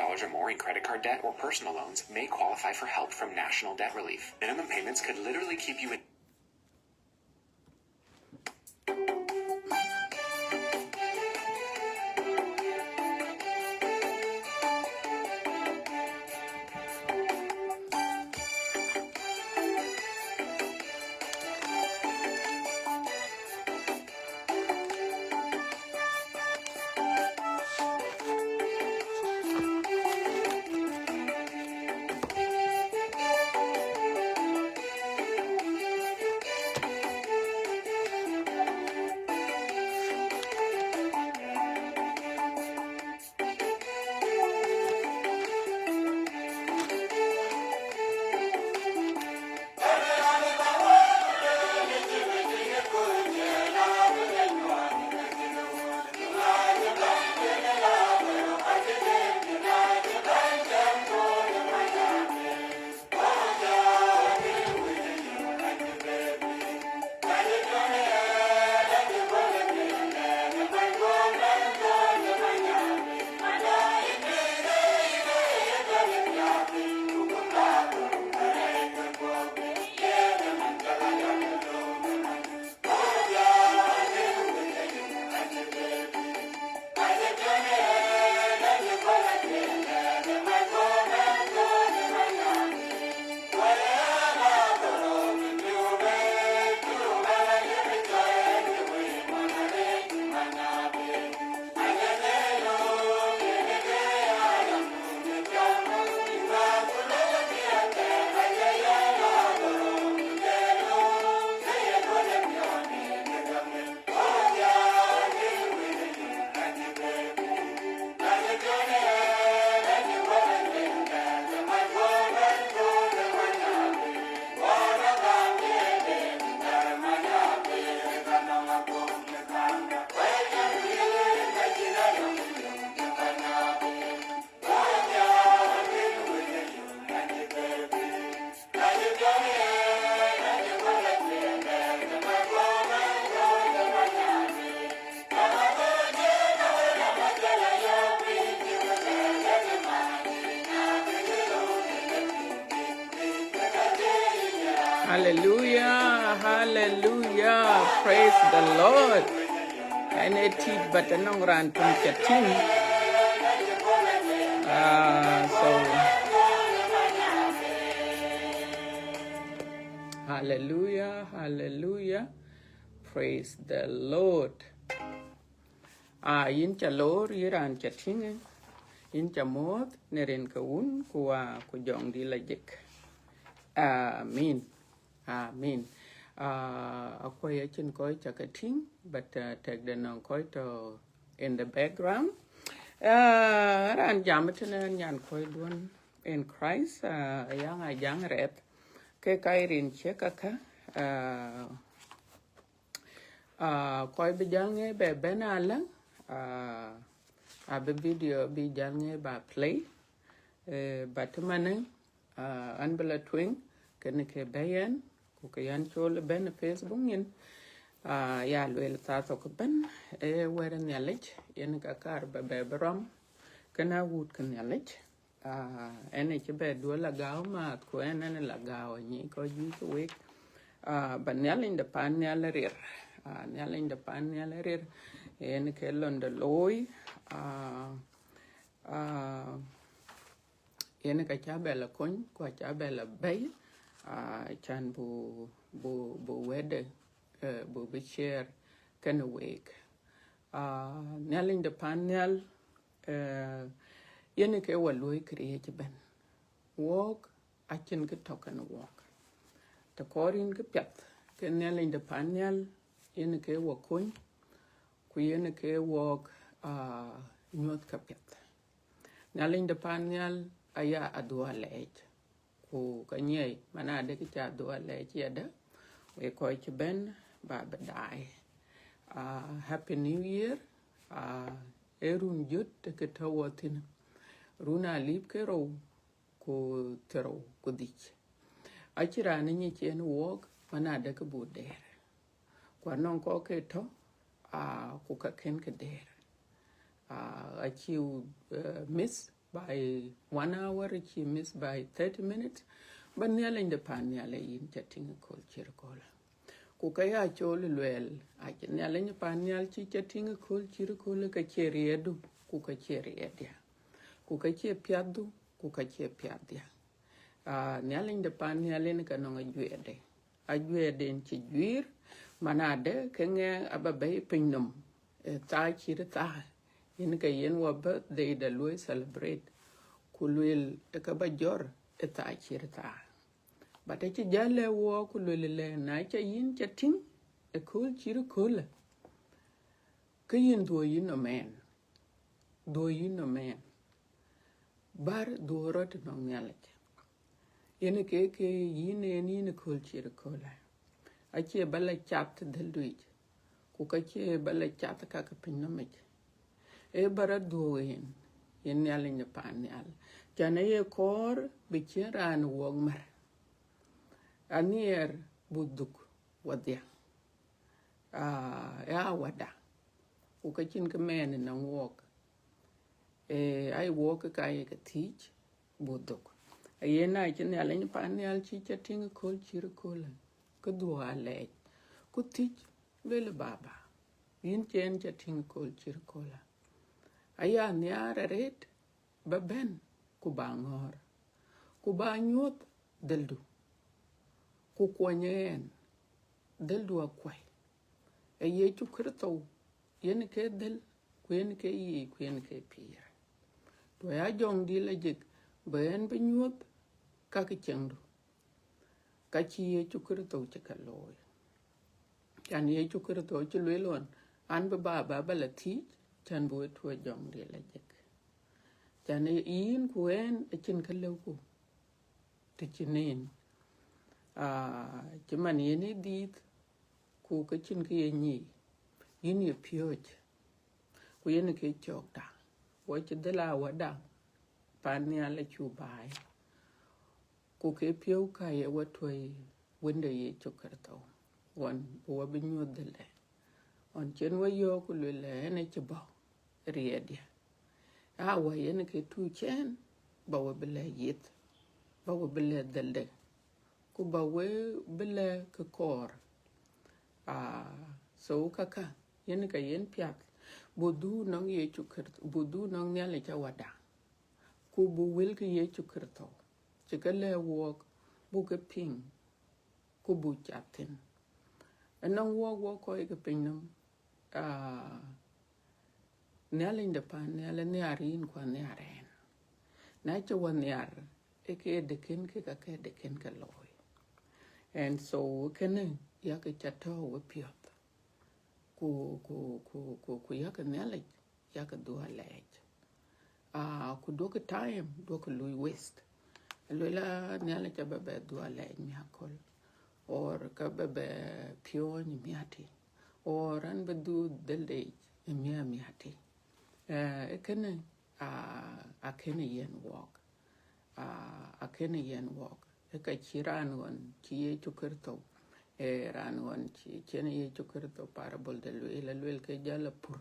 $1,000 or more in credit card debt or personal loans may qualify for help from National Debt Relief. Minimum payments could literally keep you in Hallelujah, hallelujah, praise the Lord. And it is but a long run to chatting. So, hallelujah, hallelujah, praise the Lord. Yin cha lor yiran chatting. Yin cha mod nerin kaun kuwa kujong di lajik. Amen. Amen. Akwai chin koi chakating, but take the non koi to in the background. Ran jamatana nyan koi duan in Christ. Yang red. Ke kairin chekaka. Koi bijange be benala. Abe video bijange ba play. But manang anbala twing. Kene ke bayan. Kukayan chol ben Facebook yin ya lwel tato ko ben weren yalich yen ka kar be brom kana wut kan yalich ene che be do la gaw ma ko ene la gaw ni ko ju ko we ban yalin de pan yalerir yalin de pan yalerir ene ke lon de loy ene ka cha be la kon ko cha be la bay chan bu wede bu be share kan week nyaling de panel yene ke waloi create ben walk achen ke token walk ta korin ke pet ke nyaling de panel yene ke wo kun ku yene ke walk nyot ka pet nyaling de panel aya adwa lech ku kanyei mana de ki cha do le chi da we ko chi ben ba ba dai happy new year erun jut ke tawatin runa lip ke ro ku tero ku dich achira ni chen wok mana de ke bu der kwa non ko ke to ku ka ken ke der achiu miss by 1 hour chi miss by 30 minutes ban nyala inde pan nyala yin chatting kol chirkola ku kaya chol lwel a nyala ni pan nyal chi chatting kol chirkola ka cheriedu ku ka cheriedia ku ka che piadu ku ka che piadia nyala inde pan nyala ni ka no ngjuede ajwede chi juir manade kenge ababe pinnum ta chir ta yin ka yen wa birthday da lui celebrate kulwel ka ba jor ta chir ta bata ci jale wo kulwel le na cha yin cha ting kul chir kul ka yin do yin no men bar do rot no nyalate yin ke yin ni kul chir kul ache bala chat del duit ku ka che bala chat ka ka pin no me e bara do yin yal ni pan yal jana ye kor bi chiran wog mar anier buduk wadia ya wada ku ka chin ka men na wog ai wog ka ye ka teach buduk ayena chin yal ni pan yal chi chating kol chir kol ko do ale ku teach le baba yin chen chating kol chir kola aya niara red baben ku bangor ku banyot deldu ku konyen deldu akwai ye chu krito yen ke del ku yen ke yi ku yen ke pir to ya jong di la jik ben benyot ka ke chengdu ka chi ye chu krito che ka loy kan ye chu krito che lelon an ba la ti chan bu to jong di la jik chan yin ku en chin ka lo ku ti chinen chiman yene dit ku ka chin ke ni yin ye pyoj ku yen ke chok da wo chi de la wada pan ya la chu bai ku ke pyo ka ye wa toy wende ye chokarto won wo bi nyu de le on chen wa yo ku le ne chi ba riedia wa yen ke tu chen ba wo bi le yit ba wo bi le de ku ba we bi le ke kor so kaka yen ka yen piat budu nong ye chokarto budu nong ne le cha wada ku bu wil ke ye chokarto chikale wok bu ke ping ku bu chatin anong wok ko ke pingnam nele de pan nele ne arin kwa ne aren na cho wan yar ke de ken ke de ken ka loy and so kene ya ke chato we piot ku ya ke nele ya ke do alej ku do ke time do ke lui waste lola nele cha bebe do alej mi hakol or ka bebe pio ni miati or an bedu delde mi hati kene kene yen walk kene yen walk ka chiran won chi ye chukerto ran won chi chene ye chukerto parabol de lwel ke jala pur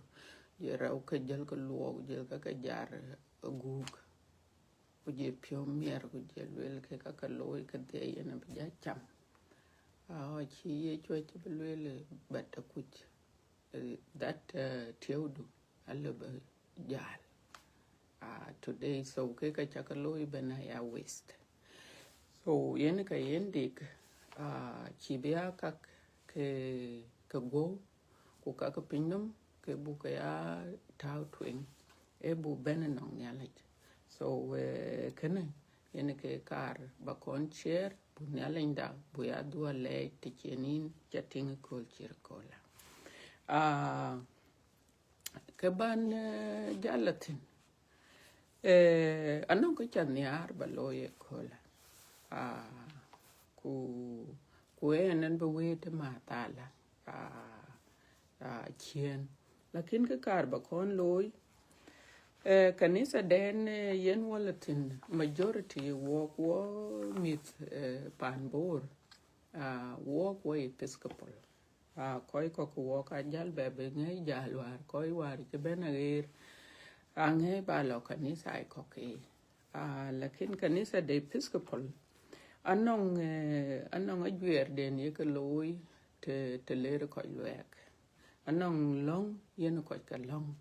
ye raw ke jal ko luog jel ka jar gug ku je pio mier ku je lwel ke ka loy ke de yen ba ja cham chi ye chwe che lwel bata kuch that teudu alba jal today so ke ka chakaloy bana ya waste so yen ka yendik chi bia kak ke go ku ka pinum ke bu ka ya tau twin e bu benenong nyalet so kene yen ke kar ba kon cher bu nyalinda bu ya duale te chenin chating kol chirkola ke ban jalatin anong ko chan yar baloye kola ku enen be wete matala chien lakin ke kar ba kon loy kanisa den yen walatin majority walk wo mit panbor walk wo episcopal koi ko walk ajal be ngai jalwar koi war ke benager ange ba lo kanisa ai ko ke lakin kanisa de episcopal anong agwer den ye ko loy te le ko lek anong long yen ko ka long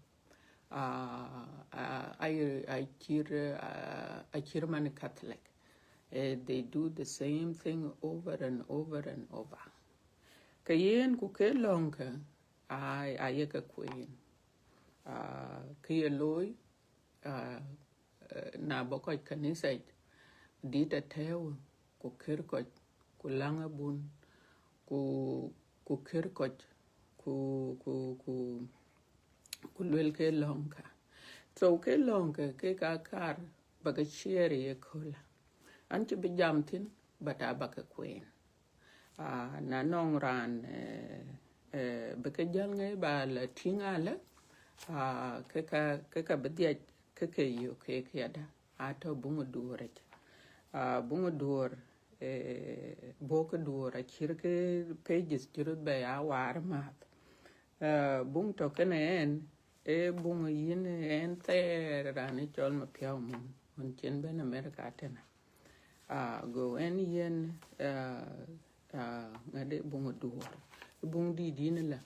I cheer man Catholic. They do the same thing over and over and over. Kayen ku ke long ka ay ka queen. Kaya loy na bako kanisa dita teo ku kirkot ku langa bun ku kirkot ku lwel ke longa. So ke longa ke ka kar baga chere ye kola. Anche be jamtin bata baka queen. Na nong ran baka jalnge ba la tingala ke ka bedia ke yo ke yada ato bungu duret. Bungu dur boka dur a chirke pages jirut ba ya war mat. Bung to kene en bung yin en ter rani chol ma piao mun chen ben America tena go en yen ngade bung dur bung di din la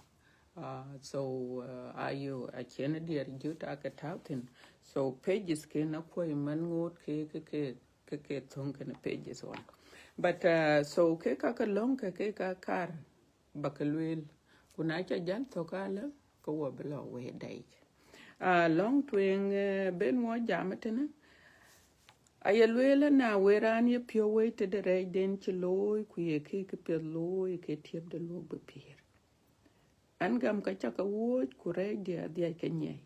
so ayo a chen dier juta ka tautin so pages ke na ko man ngot ke thong ke pages on but so ke ka long ke ka kar bakalwel kuna cha jan to kala ko wabla we dai long twing ben mo jamatena ayelwela na weran ye pyo we te de re den chi loy ku ye ke pe loy ke tiep de lo be pier an gam ka cha ka wo ku re dia dia ke nye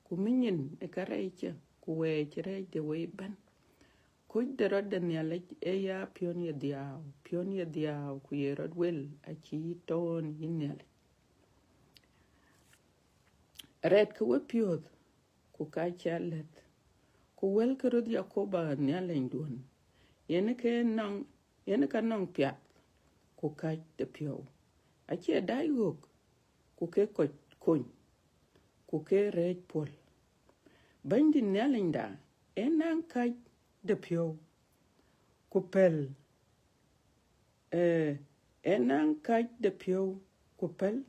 ku minyin e ka re che ku we che re de we ban ku de ro de ne le e ya pionie dia ku ye ro wel a chi ton yin ne red ku piot ku ka chalet ku wel ku rod yakoba nyalen duon yene ka nong pya ku ka de pio a che dai gok ku ke ko kun ku ke red pol bandi nyalen da enan ka de pio ku pel enan ka de pio ku pel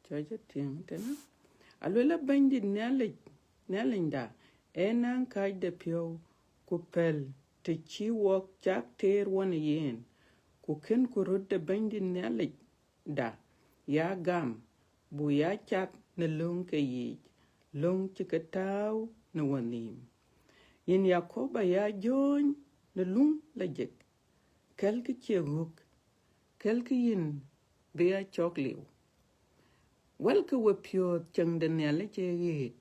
Georgia ting tena alwela bandi nyalen da enan ka de pio ku pel te chi wok chak ter won yen ku ken ku rodde bandi nyalen da ya gam bu ya chak na lung ke yi lung chikataw na wanim yin yakoba ya jon na lung la jek kel ki cheguk kel ki yin be ya chok liu wel ke we pyo chang de nyale che yit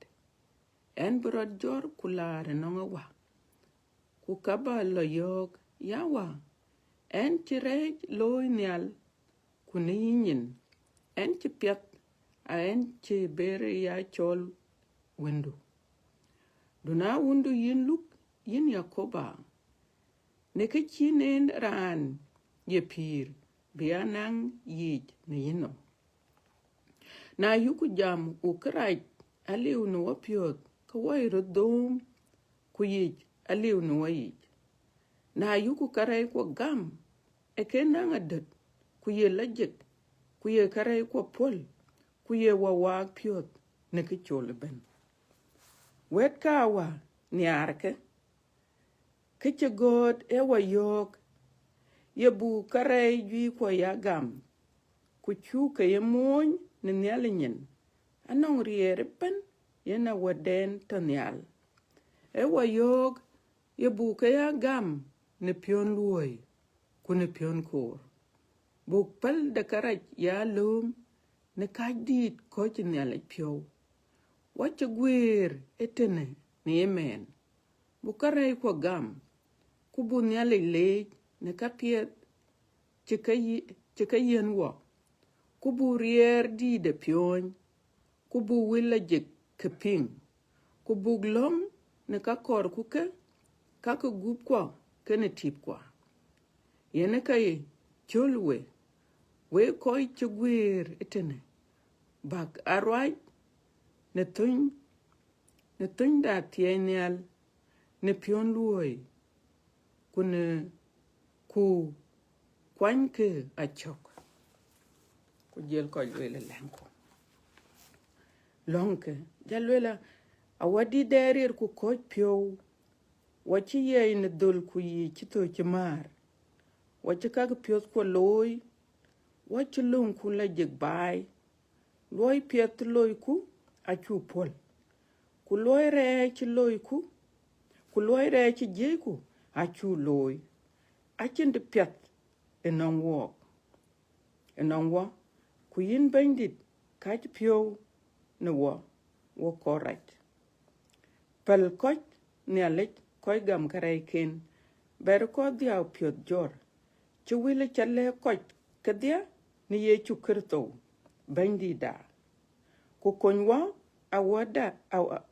en brod jor kulare no wa ku kaba lo yok yawa en chire loy nyal ku ni yin en chi pyat a en chi bere ya chol windu duna wundu yin luk yin yakoba ne ke chinen ran ye pir bianang yit ne yino na yuku jam ukrai aliu no wapiot ko wairo dom ku yit aliu no wayit na yuku karai ko gam e kenanga dat ku ye lajek ku ye karai ko pol ku ye wawa piot ne ke chole ben wet kawa ni arke ke god e wayok ye bu karai jui ko ya gam ku chu ke ye moñ ne nyalinyen anong riere pen ye na waden to nyal e wayok ye bu ke ya gam ne pion luoy ku ne pion kor bu pel de karaj ya lum ne kajdit ko ci nyal pio wacha gwer etene ne yemen bu karai ko gam ku bu nyal le ne kapiet ci kayen wo ku bu rier di de pion ku bu willa jek keping ku bu glom ne ka kor ku ke ka ku gup kwa ke ne tip kwa yene kay cholwe we koi chugwir itene bak arwai ne tuny da tienial ne pion luoi kune ku kwanke achok ku jel ko lwele lenko lonke jalwela awadi derir ku koj pio wachi ye ne dol ku yi chito chimar wachi kag pio ko loy wachi lung ku la jig bai loy piet loy ku achu pol ku loy re chi loy ku loy re chi je ku achu loy achin de piet enong wo ku yin bandit kaj pio ne wo correct pel koj ne alek koj gam karai ken ber ko dia piot jor chu wile chale koj kedia ni ye chu kirto bandida ku konwa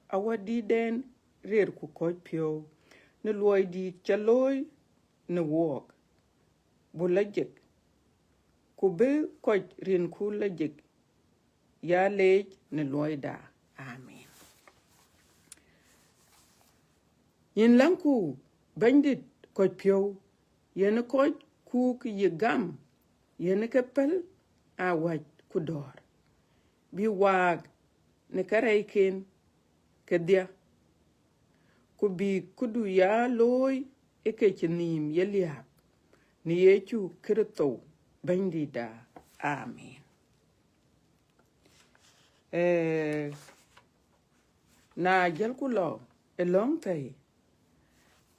awadi den rer ku koj pio ne loy di chaloy ne wok bulajek ku be koj rin ku lajek ya lej ne loy da amen yin lanku bandit koj pio yen koj ku ki gam yen ke pel awaj ku dor bi wag ne karai ken kedia ku bi kudu ya loy eke chinim yelia ni yechu kirto bandida amen na jel ku lo long tay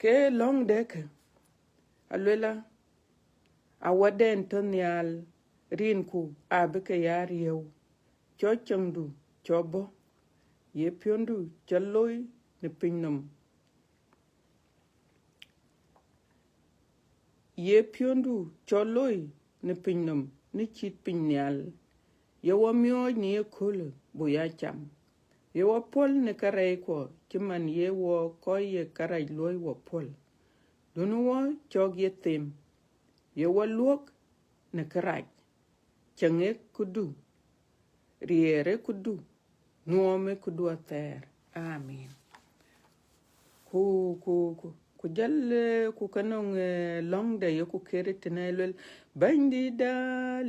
ke long deke alwela awaden tonyal rinku abeke yariyo chochangdu chobo ye piondu chaloy ne pinnum ye piondu choloy ne pinnum ni chit pinyal ye wamyo ni ye kul buya cham ye wa pol ne karai ko chiman ye wo ko ye karai loy wo pol dunu wo chog ye tem ye wa luok ne karai change kudu riere kudu nuome kudu ater amen ku jalle ku kanong long de yo ku kere tenelel bandida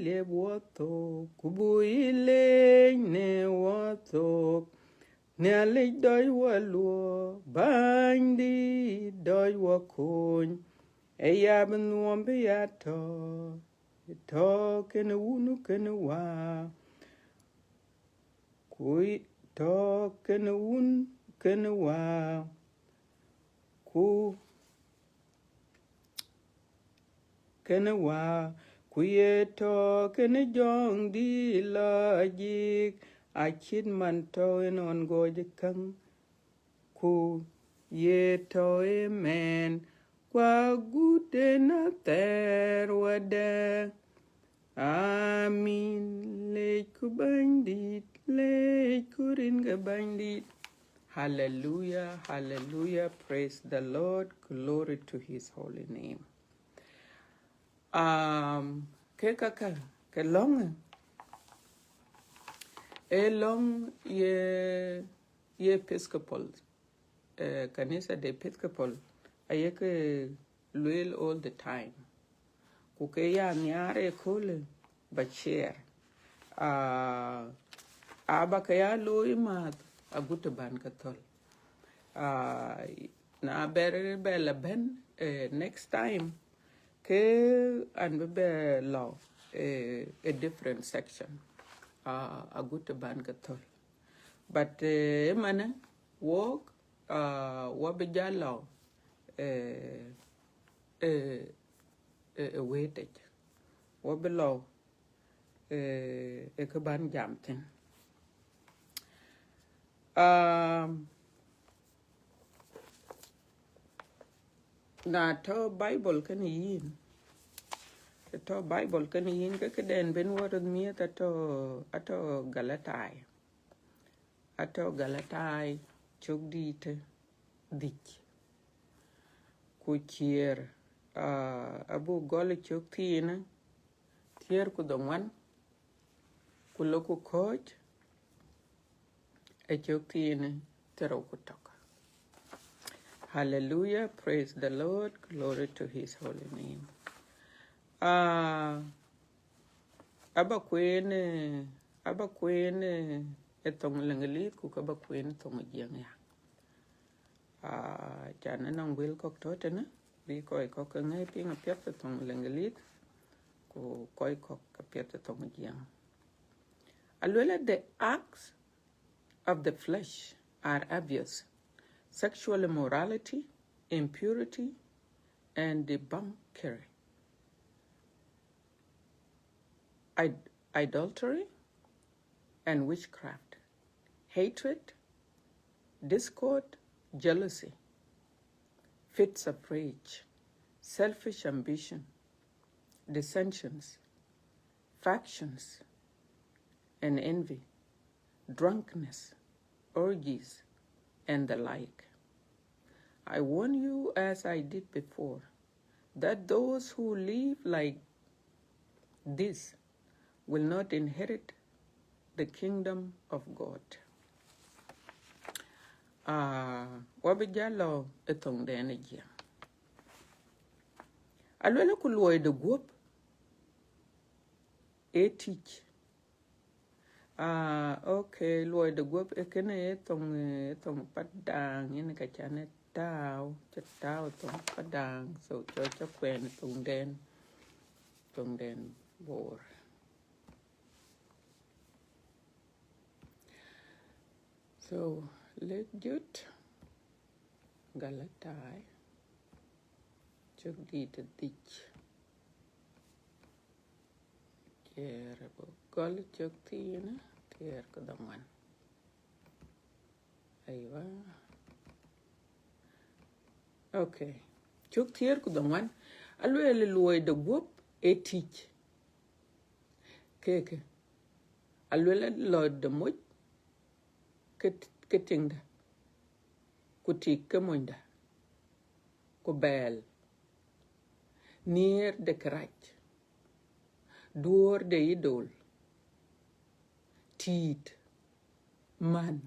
le woto kubu ile ne woto ne ale doi waluo bandi doi wakon e yaben nuombe ya to kene unu kene wa kui to kene un kene wa ku kene wa kuye to kene jong di lajik achit man to en on goje kang ku ye to amen kwa gute na ter wade amin le ku bandit le kurin ga bandit hallelujah hallelujah praise the Lord glory to his holy name ke long ye Episcopal kanisa de Episcopal ayeke luel all the time kuke ya niare kule bacher aba kaya loy mat agute ban katol na bere bela ben next time ke and be law a different section agute ban katol but mana walk wabijalo weightage wabilo ke ban jamten na to bible kan yin to bible kan yin ke den ben word mi ato galatai chogdite dik ku chier abu gol choktina tier ku the one ku loku coach e chokine tero ku toka. Hallelujah, praise the Lord, glory to his holy name. Aba kwene etong lengelit ku kaba kwene tong jiang ya. Chana nang will kok totena bi koi kok ngai ping a piat tong lengelit ku koi kok a piat tong jiang. Alwela, the acts of the flesh are obvious: sexual immorality, impurity, and debauchery, idolatry, and witchcraft, hatred, discord, jealousy, fits of rage, selfish ambition, dissensions, factions, and envy, drunkenness, orgies, and the like. I warn you, as I did before, that those who live like this will not inherit the kingdom of God. Wabijalo etong de energy. Alwela kulwoy de group e teach. Okay, lwoy de group e kene etong padang yin ka chane tao tong padang so cho kwen tong den bor. So let jut galatai chuk di to dich kere bo gol chuk tina tier ko daman aywa. Okay, chuk tier ko daman alwele luoy de group e teach keke alwele lord de muj ketingda kutik kemonda ku bel near de krach duor de idol tit man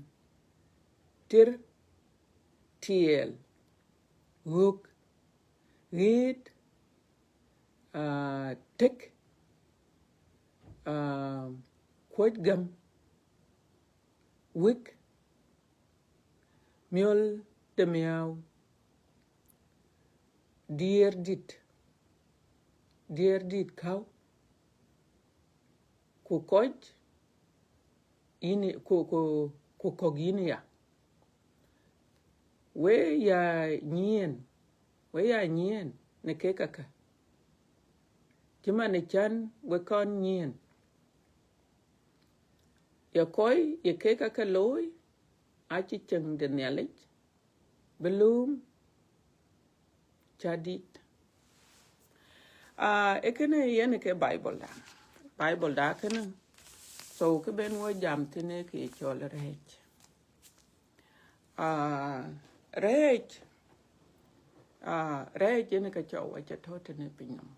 tir tiel hook read tek quote gum wick mule de meow dear dit cow ku coach ini ku kogini ya we ya nyien ne kekaka kima ne chan we kon nyien ya koi ya kekaka loy achi cheng de nyalej belum chadit ekene yene ke bible da kene so ke ben wo jam tine ke chol rech yene ke chowa cha totene pinyam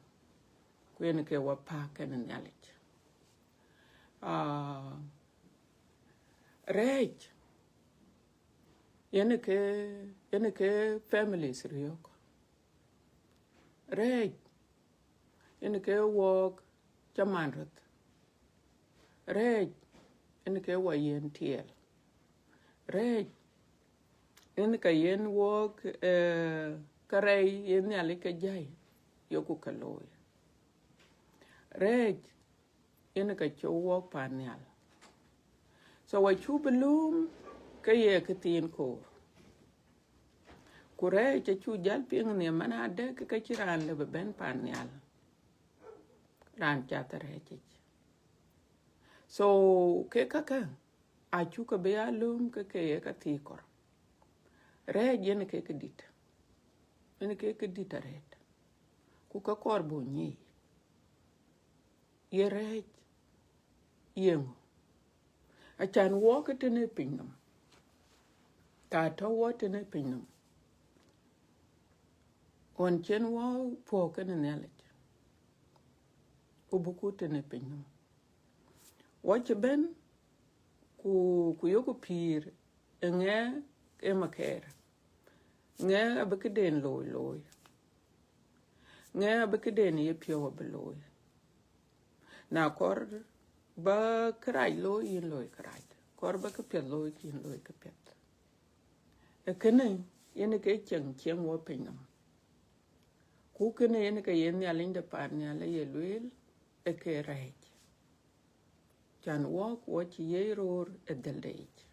ku yene ke wa pa kene nyalej rech yene ke families riok rech yene ke wok chamanrat rech yene ke wa yen tiel rech yene ka yen wok karei yen yale ka jai yoku kaloy rech yene ka cho wok panyal so wa chu belum ka ye ka tin ko kure cha chu jal ping ne manade ka chiran le ben panyal ran cha tere so ke kaka a chu ka be alum ka ke ka ti kor re yen ke dit yen ke dit ret ku ka kor bo ni ye re yen a chan wo ka tene pinnum ta to wo tene pinnum on chen wo po ka ne le ubuku tene pinyo watch ben ku yoku pir nge emaker nge abekeden loy nge abekeden ye pio beloy na kor ba krai loy yin loy krai kor ba ke pet loy yin loy ke pet kene yene ke cheng wo pinyo ku kene yene ke yen ya linde pan ya le yelwel ke rai can walk what ye roar at the lake.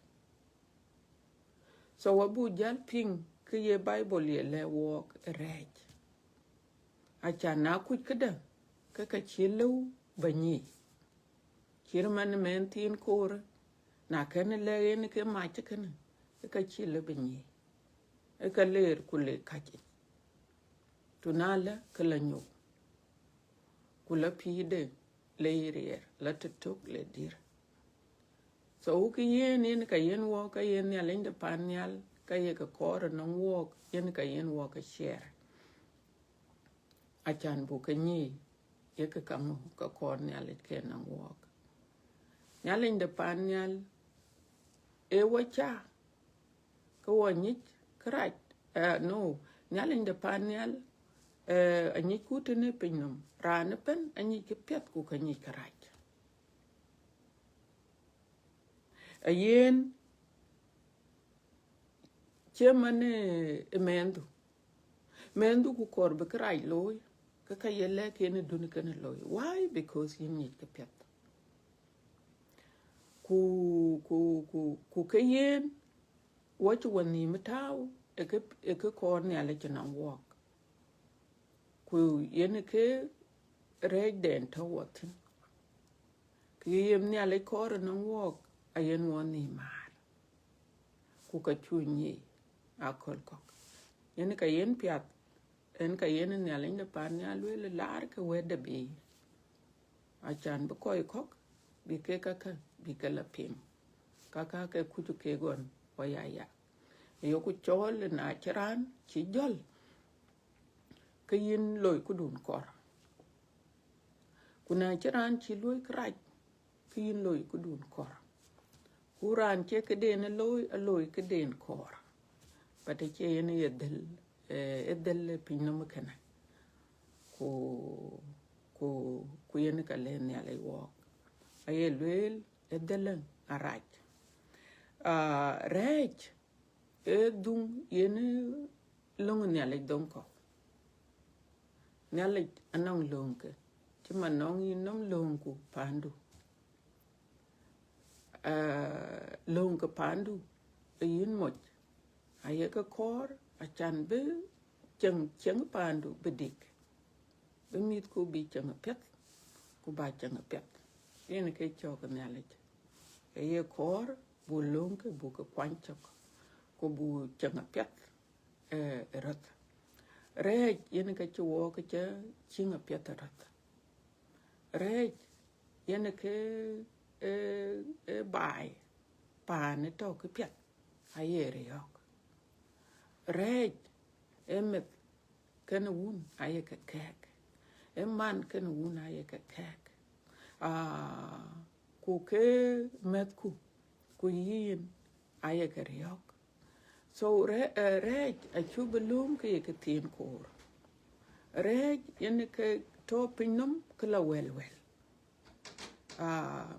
So wabu jal ping ke ye Bible ye le walk right. A can na kuch kada ka chilu banyi. Chirman mentin kore na kene le yen ke macha kene ka chilu banyi. E ka ler kule kachi. Tunala kala nyo. Kula pide le irier la tutuk le dir. So ke yen ka yen wo ka yen ya linde panyal ka ye ka kor no wo yen ka yen wo ka share a chan bu ka ni ye ka kam ka kor ne ale ke no wo ya linde panyal e wo cha ko wo ni krat no ya linde panyal a ni ku te ne pinum ran pen a ni ke pet ku ka ni krat a yen chemane mendu ku kor be krai loy ka yele kene dun kene loy why because you need to pet ku ke yen what woni metaw e ke kor ne ale chana walk ku yen ke red den to what ke yen ne ale kor no walk a yen woni mar ku ka chunyi a kol kok yen ka yen piat en ka yen ne ale ne pan ya le lar ke wede bi a chan bu koy kok bi ke ka bi ke la pim ka ke kuju ke gon ya yo ku chol na chiran chi jol ke yin loy ku dun kor kuna chiran chi loy kraj ke yin loy ku dun kor kuran che ke den loy ke den kor pate che yen edel pinno kana ku yen ka len ya le wo ay lwel edelen araj rej dung yen long ne le don ko ne le anong long ke chima nong yin nom long ku pandu long ke pandu yin mo ay ka kor a chan be cheng pandu bedik be mit ku bi cheng pet ku ba cheng pet yen ke chok ne le ye kor bu long ke bu ko kwanchok ko bu cheng pet rat rej yen ka chuo ka cha chinga pet rat rej yen ke bai pa ne to ke pet ayere yok rej emet kana wun aye ka kek man kana wun aye ka kek ku ke met ku yin aye ka yok so rej a chubelum ke tin kor rej yen ke to pinum kala wel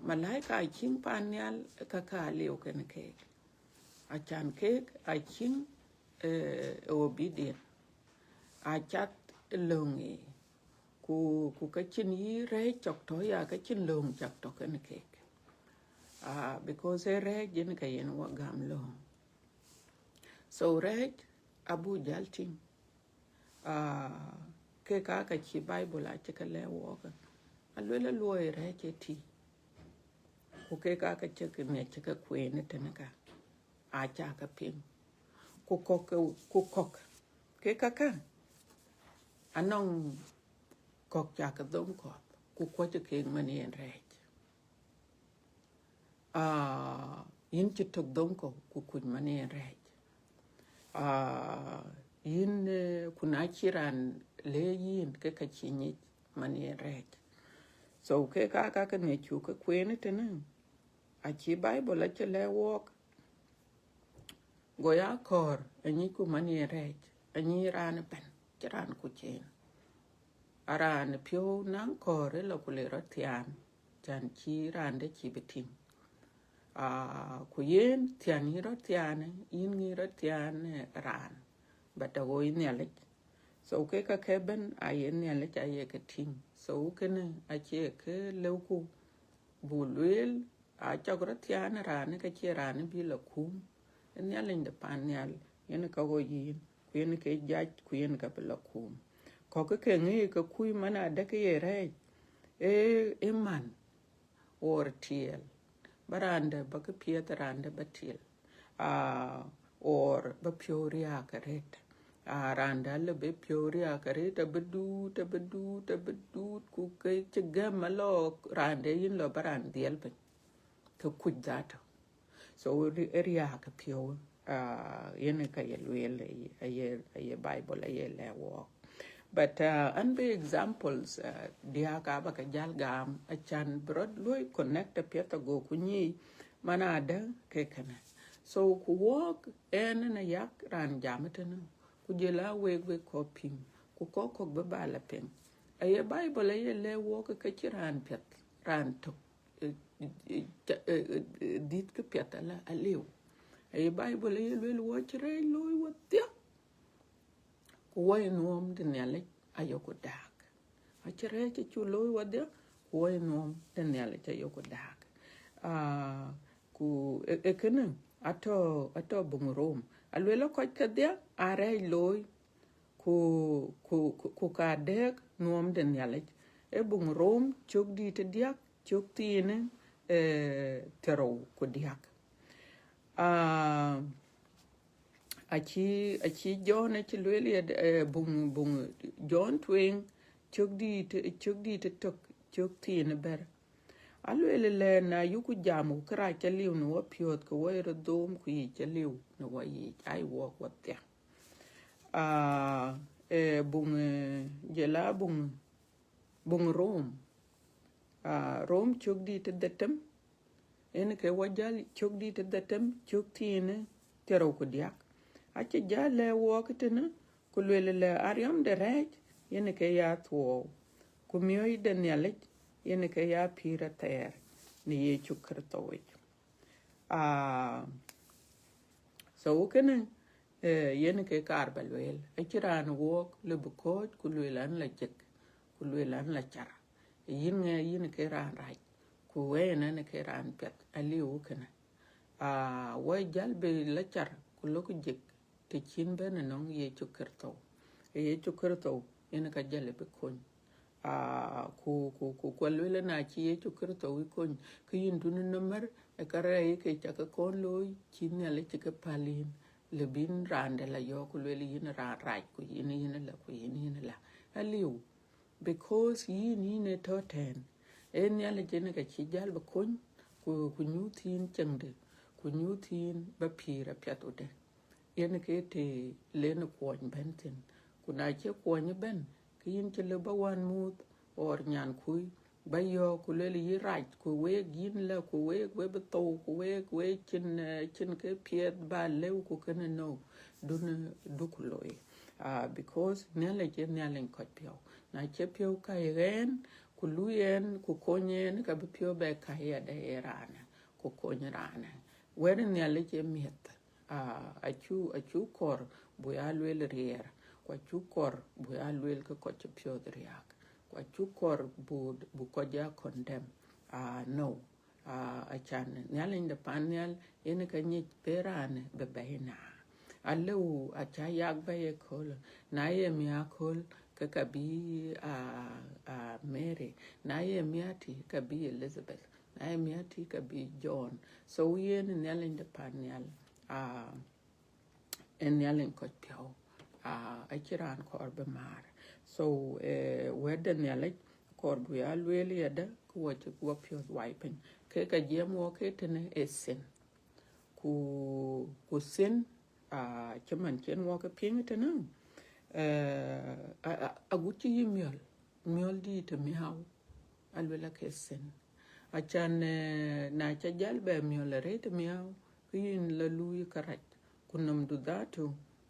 malaika chin panyal ka leo ken ke a chan ke a chin obedient a chat longi ku ka chin yi rej chok to ya ka chin long chak to ken ke because rej yen ka yen wa gam long so rej abu jalting ke ka chi Bible a che ka le wo ka alwela loy rej ti ku ke ka che ne che ka kwene tene ka a cha ka pim ku kok ke ka anong kok cha ka dom ko ku ko che ke mani en rej yin che tok dom ko ku mani en rej yin kuna chiran le yin ke ka chinyi mani en rej so ke ka ne chu ka queen te ne a chi bible la che le walk go ya kor ani ku mani re ani ran ben ran ku chen aran pio nan kor la ku le rotian chan chi ran de chi bitin ku yen tian ni rotian in ni rotian ran bata go in ya le so ke ka ke ben a yen ya le cha ye ke tin so ke ne a che ke le ku bulwel a chagratian ran ka che ran bi la kum en ya le de pan ya yen ka go yin ku yen ke jaj ku yen ka bi la kum ko ke ngi ka ku mana de ke ye re e man or tiel baranda ba ke pietranda batil or ba pioria karet randa le be pioria karet bedu ku ke chegama lo randa yin lo barandiel be to kujata so area ka pio yen ka yelwele ye bible ye le walk but and be examples dia ka ba ka jal gam a chan brod loy connect a pieta go kunyi manada ke kana so ku walk en na yak ran jamatana ku jela we coping ku ko be bala pen a bible ye le walk ka chiran pet ran to dit ke pieta la aliu a bible ye le wo chire loy wo kuwai nuom de nele ayoko dak achere che chulo wade kuwai nuom de nele che ayoko dak ku ekene ato bumurom alwelo ko kadia are loy ku ka dek nuom de nele e bumurom chok di te diak chok tine tero ku diak achi John achi lweli bung John twing chok di te tok chok tine ber alweli le na yuku jamu kra chaliu no piot ko wero dom ku yi chaliu no wa yi ai wo ko te bung jela bung rom chok di te detem en ke wajal chok di te detem chok tine tero ko diak ache jale wokitene kulwele le ariam de rej yene ke ya tuo kumioy de nyalej yene ke ya pira ter ni ye chukrtoy so kene yene ke karbelwel achiran wok le bukoj kulwelan la jek kulwelan la chara yine ke ran raj kuwena ne ke ran pet aliu kene wa jalbe la chara kuloko jek te chin bene nong ye chukerto ene ka jale be kon ku kwalwele na chi ye chukerto wi kon ku yindunu number e kare ye ke chaka kon loy chin ne le chike palin le bin rande la yo ku lwele yin ra raj ku yin la aliu because yin to ten en yale jene ka chi jal be kon ku nyuthin chengde ku nyuthin ba pira pyatude yen ke te len kwon bentin kuna che kwon ben kin che le ba wan mut or nyan kui ba yo ku le yi raj ku we gin la ku we be to ku we chin ke piet ba le ku ken no dun dukuloy because ne le je ne len ko pio na che pio ka yen ku luyen ku konyen ka bi pio be ka ya de rana ku konyrana wer ne le je miet achu kor buya lwel rier kwa chu kor buya lwel ke ko pyo driak kwa chu kor bu ko ja condemn no achan nyalen de panel ene ka nyi perane be behina aleu acha yak be kol na ye mi akol ka bi Mary na ye mi ati ka bi Elizabeth na ye mi ati ka bi John so yen nyalen de panel en yalen ko pyo akiran kor be mar so weden yale kor bu ya lweli yada ko wache ko pyo wipen ke ka jemo ke tene esen ku sen chaman chen wo ka ping tene aguchi yimiol di te miau alwela ke sen achan na cha jal be mio la rete mio yin la lui karat kunum du datu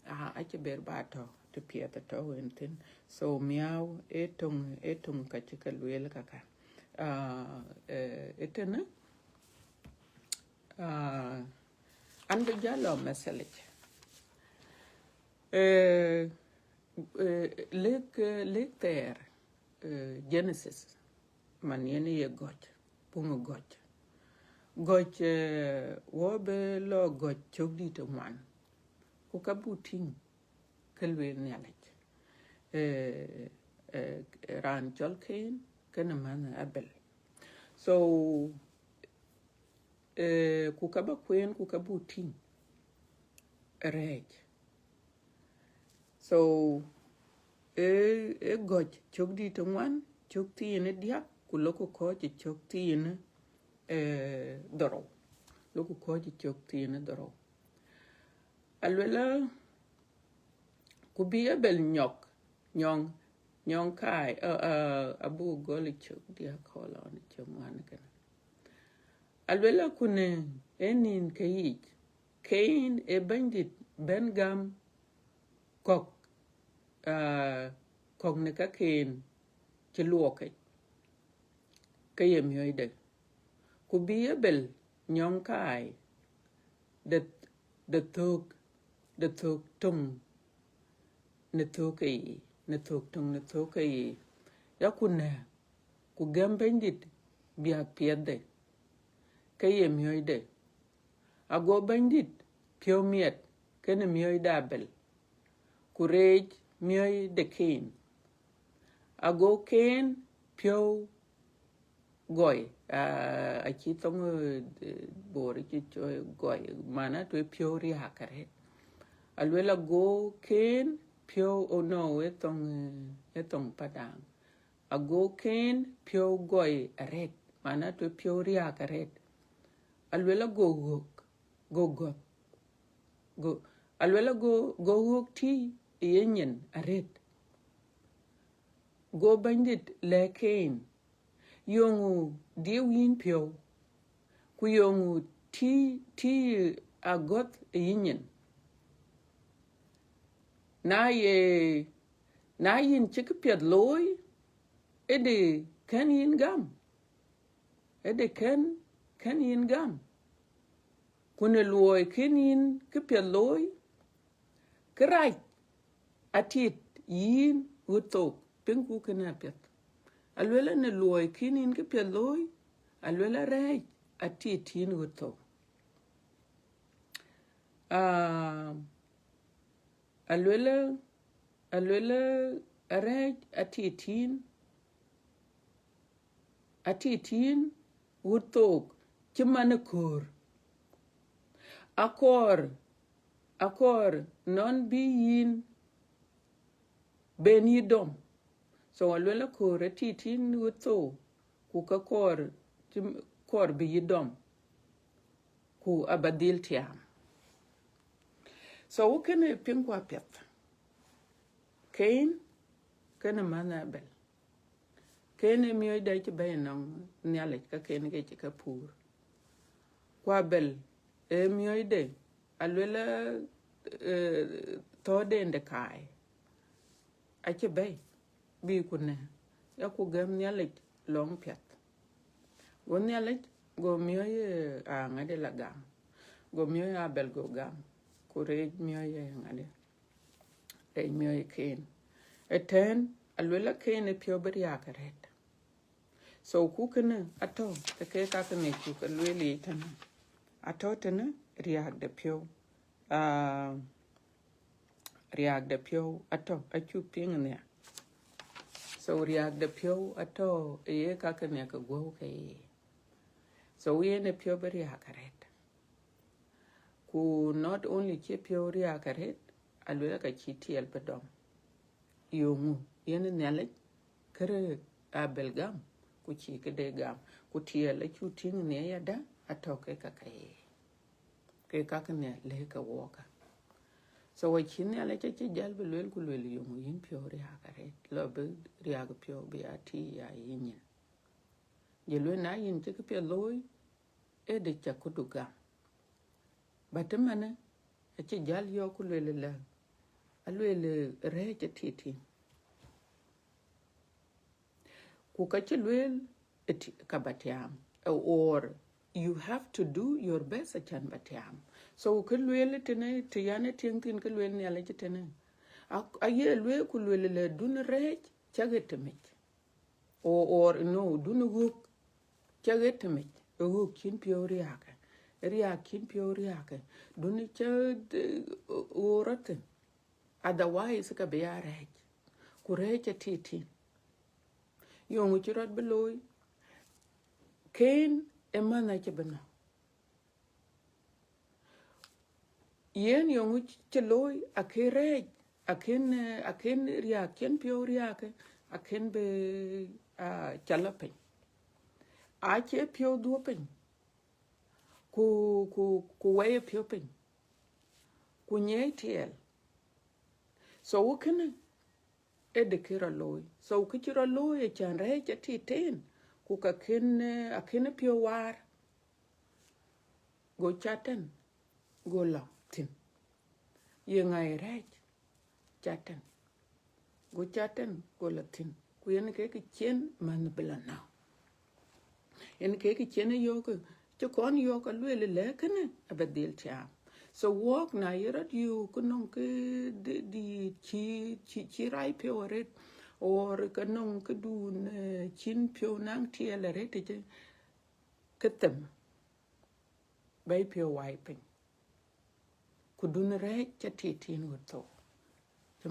a che ber bato te pieta to entin so miau etung ka chika luel kaka etena an be jalo meselech lek ter Genesis man yene ye goch pungo goch wo be lo goch chogdi to man ku kabuting kelwe nyalech ran jolken kana man abel so ku kaba kwen ku kabuting rej so goch chogdi to man chokti ene dia ku loko ko chokti ene doro loko ko chokti ene doro alwela ku bi abel nyong kai abu goli chokdi akola on chongwan kana alwela kune enin kayich kain e bandit bengam kok ne ka ken chluoke kayem yoide ku bi abel nyong kai de thuk tung ne thuk tung ne thukai ya kunne ku gambendit bia piede kayem yoide ago bandit pio miet kene mioide abel ku rej mioide ken ago ken pio goy a chi tong bori chi goy mana to pio ri hakare alwela go ken pio no etong padang ago ken pio goy red mana to pio ri hakare alwela go alwela go ti yenyen red go bandit leken yongu diwin pio ku yongu ti agot yinyen na yin chikpiat loy ede kan yin gam ede kan yin gam kune loy kan yin kpiat loy krai atit yin utok pengu kana piat alwela ne loy kinin ke peloy alwela rej atitin utok alwela rej atitin utok chimane akor non bi yin ben yidom so alwela kor titin utok ku ka kor bi yidom ku abadil tiam so ukene pingwa pet kain kana mana bel kene miyo da ke bayanang nyale ka kene ke ka pur kwa bel miyo de alwela to de kai ake bay bi kunne ya ku gam nyale long pet won nyale go miyo ngade la gam go miyo abel go gam ku rej miyo ngade rej miyo ken eten alwela ken pio bari akaret so ku kana ato te ke ka ne ku lweli tan ato tana riak de pio ato achu ping ne so riak de pio ato ye ka ne ka go ke so we ne pio bari akaret ku not only ke pio ri akaret alwela ka chiti el pedom yongu yene nyale kere abelgam ku chi ke de gam ku tiel chu ting ne ya da atoke ka kai ke ka ne le ka woka so wa chin ale che jal belwel ku lwel yongu yin pio ri akaret lo be ri ag pio be ati ya yin je lwe na yin che ke pye loy e de cha kuduga batemane e che jal yo ku lwe la alwe le re che titi ku ka che lwe ka batiam or you have to do your best at chan batiam so ke lwe tene te yana tin ke lwe ne ala che tene a ye lwe ku lwe le dun re chagetemit or no dun guk chagetemit guk kin pioriaka ria kin pioriaka dun cha orate otherwise ka be are ku re cha titi yo ngu chirat beloy ken emana che bana yen yo ngu cheloy akere aken ria ken pioriaka aken be chalapen a che pio duopen ku waye pio pen ku nye tiel so ukene e de kira loy so ku chira loy e chan re che titen ku ka ken aken pio war go chaten go la tin ye ngai re chaten go chaten go la tin ku yen ke chen man bela na yen ke chen yo ko cho kon yo ka lwe le kene abadil cha so walk na yerat you kunong ke di chi rai pioret or kanong ke dun chin pio nang tiele rete je ketem bai pio wai pen ku dun re cha titin wo to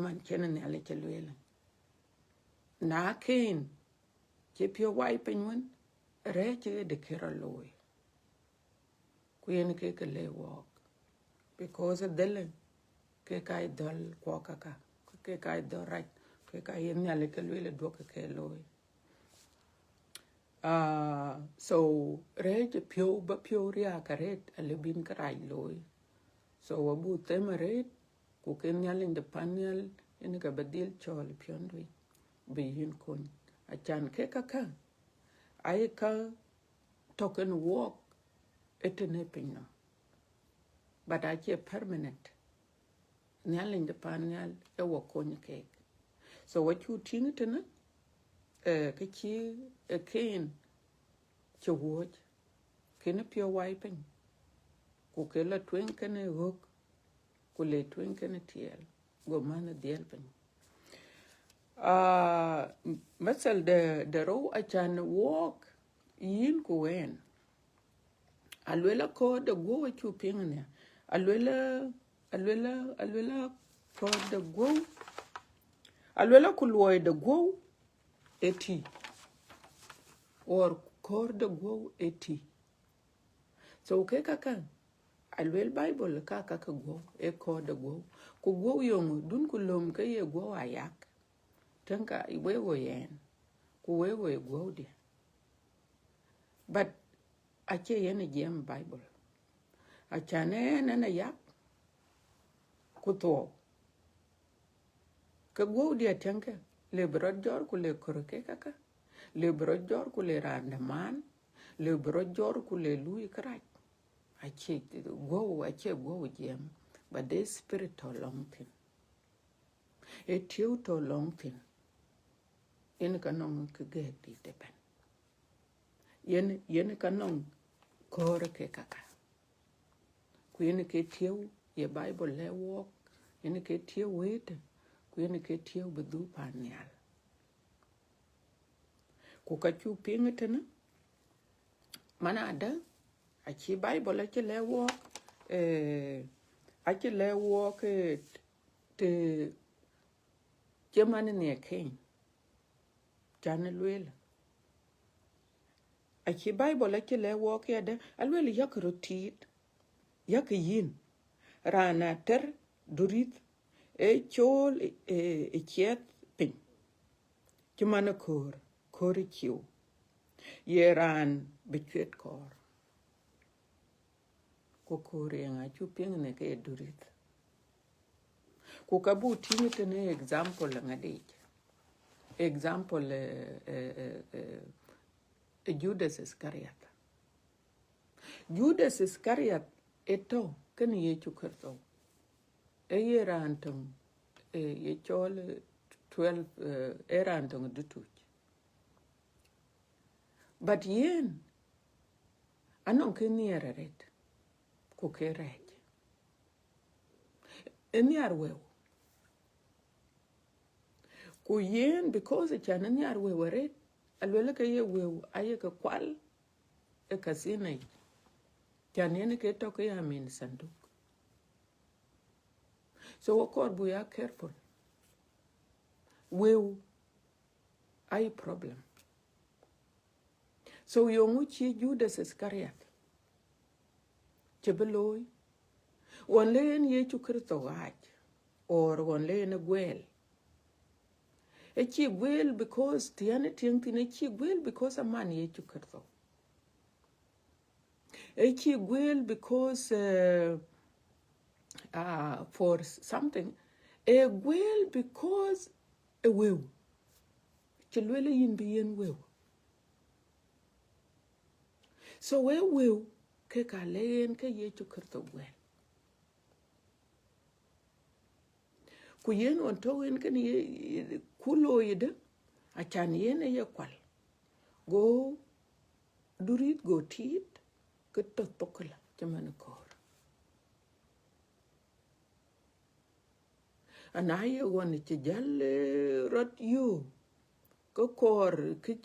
man chen ne ale che lwe na ken che pio wai pen won re che de kera loy ku yen ke le walk because dele ke kai dal ko kaka ke kai do right ke kai yen ale ke le do ke loy so re che pio ba pio ria ka re ale bin krai loy so wabu temare ku ken ale de panel yen ka badil chol piondwi be yin kon achan ke kaka ai ka token walk etene pinno but I che permanent nyal de panel e wo kon ke so what you think tena ke chi e ken che wo ken pio wiping ku ke la twen ken hook ku le twen ken tiel go man diel pen masal de ro achan walk yin ku wen alwela ko de go chu pingne alwela ko de go alwela ku loy de go eti or kor de go eti so ke kaka alwel bible ka go e ko de go ku go yong dun ku lom ke ye go ayak tanka iwe go yen ku we go de but ache yen gem bible achane na yak ku to ke go de tanka le brojor ku le korke kaka le brojor ku le randaman le brojor ku le lui krai ache go gem but the spirit to long thing it you to long thing in kanong ke ge di depend yen kanong kor ke kaka ku yen ke tiu ye bible le walk yen ke tiu wait ku yen ke tiu bedu panial ku ka chu pingetena manada achi bible achi le walk achi le walk te jemane ne ken jane lwela achi bible achi le walk ya de alwela yakrotit yak yin rana ter durit e chol e chet pin jemane kor chiu ye ran bichwet kor ko kore nga chu pingne ke durit ku kabu tinite ne example ngadi example Judas Iscariot. Judas Iscariot eto kan Yesu Kristo. Era antong ye chol 12 era antong dutuch. But yen anong kiniera ret ko kerech. Eniar wew. Ku yen because chan eniar wew ret alwela ka ye wew aye ka kwal e kasinai. Chan yen ke to ke amin sanduk. So okor we are careful. Wew ay problem. So yonguchi Judas Iscariot. Chebeloy. One len Yesu Kristo gaj. Or one len a gwel. A chi gwel because tiane tiang a chi gwel because a man Yesu Kristo. A chi gwel because for something. A gwel because a will. Chilwele yin bien will. So we will ke kalen ke Yesu Kristo gwel. Ku yen on to yen kan ye kulo yede a chan yen ye kwal. Go durit go tit ke to tokala jaman kor. Anaye won ci jalle rot yu ko kor ke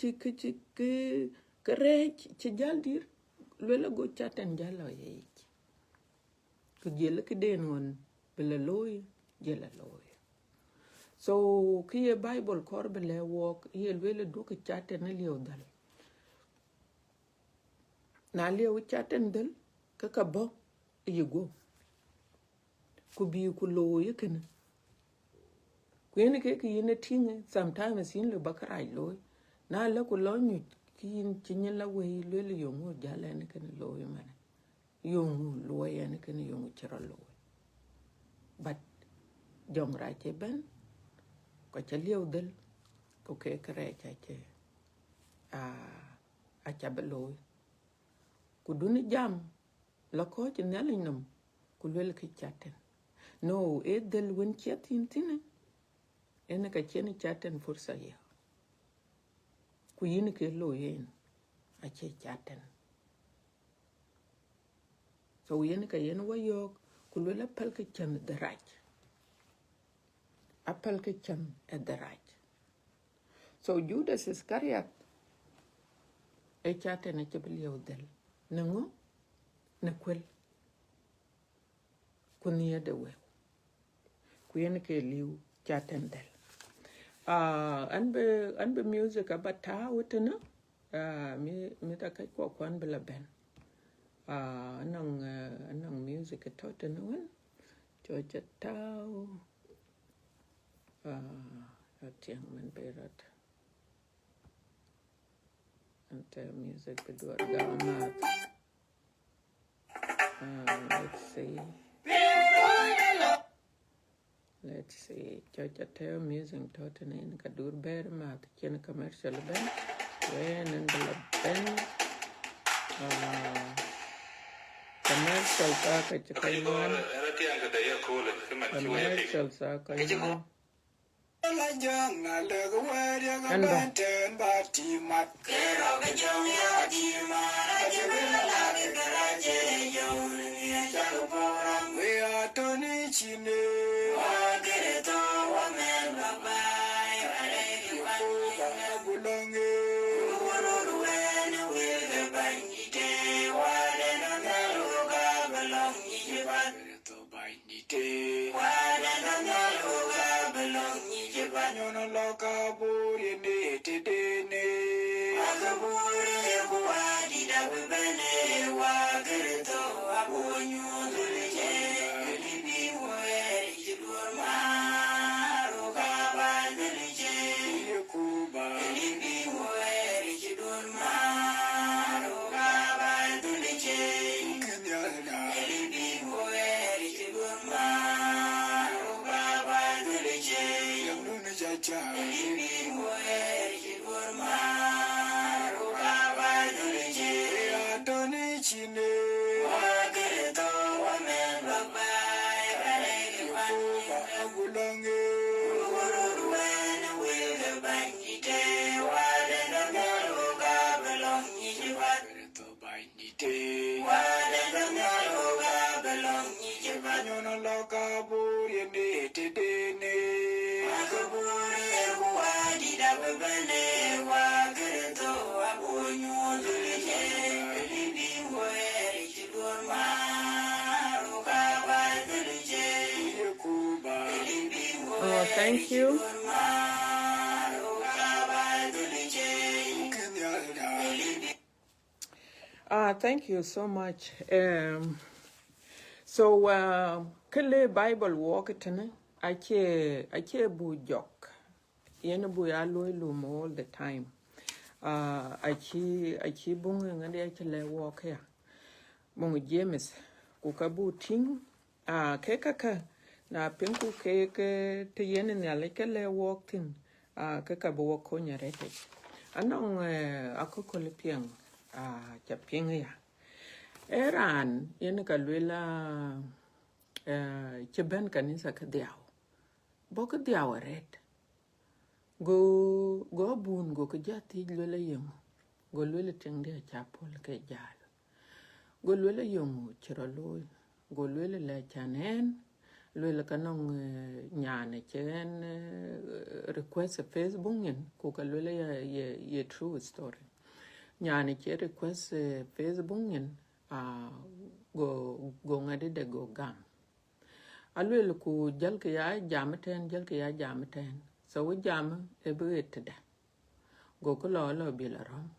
rech ci jaldir lela go chaten jalo ye. Ku jele ke den won bela loy jela loy. So kiye Bible kor bele walk ye lela do ke chaten liu dal. Na liu chaten dal ka bo you go. Ku bi ku loy ken. Kwen ke yene tinge sometimes yin le bakarai loy na la ku lo nyu kin tinye la we le yongu jala ne ken loy man yongu loy ne ken yongu chira loy but jom ra che ben ko che liu del ko ke kre cha che a cha beloy ku duni jam la ko che ne le num ku le ke chaten no e del wen chatin tine ene ka cheni chaten fursa ya ku yin ke lo yen a che chaten so yin ka yen wa yok ku le pal ke chan de raj apal ke chan e de raj so Judas Iscariot e chaten e chebel del nango na kwel ku nie de we ku yin ke liu chaten del anbe music abata wutena mi ta kai ko kwan bela ben anang music totena wan chocha tao atiang man berat ante music bedua gamat let's see chocha tao music totena in kadur ber mat chen commercial ben when and bela ben commercial sa ka chakaiwan commercial sa ka nyono loka buri ne tedene akaburi wa dida bebene wa gerento abunyu dulije libi we chidon ma roka ba dulije kuba libi we oh thank you thank you so much. Kele Bible walk tene ake bu jok. Yene bu ya loy lum all the time. Ake bunga ngade ake le walk ya. Bunga James kuka bu ting ke kaka na pinku ke te yene ne aleke le walk tin kaka bu walk konya rete. Anong akokole piang cha piang ya. Eran yene kalwela cheben kanisa ka diaw. Boka diaw red. Go bun go ka jati lwela yung. Go lwela tengde chapol ke jal. Go lwela yung chiraloy. Go lwela la chanen. Lwela kanong nyane chen request a Facebook yen. Kuka lwela ye true story. Nyane che request Facebook yen. Go ngade de go gam. Alwela ku jalka ya jamaten. So we jam ebuetida. Go ko lo bila rom.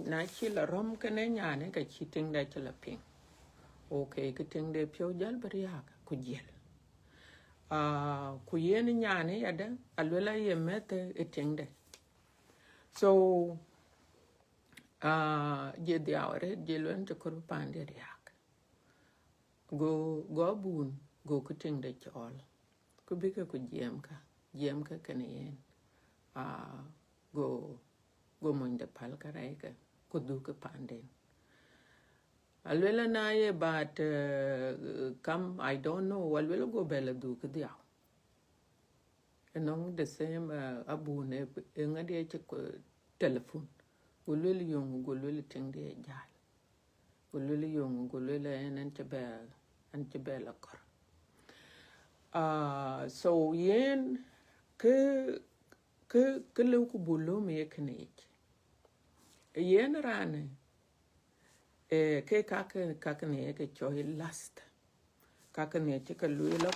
Na chi la rom kane nyane ka chi ting da chala ping. Okay, ka ting de pyo jal bariak ku jel. Ku yene nyane yada alwela ye mete eting de. So je diawre je lwen te kuru pande riak. Go bun go ku ting de chol. Ku bika ku jem ka kane yen. Go mwende pal karaika ku duka pande. Alwela na ye but come I don't know alwela go bela duka diaw. Enong the same abune ngadi eche telephone. Gulwela yung gulwela ting de jal. Gulwela yung gulwela en antibela kor. So yen ke leuku bulo me eknech. Yen rane ke kakane ke choy last. Kakane che ka lwela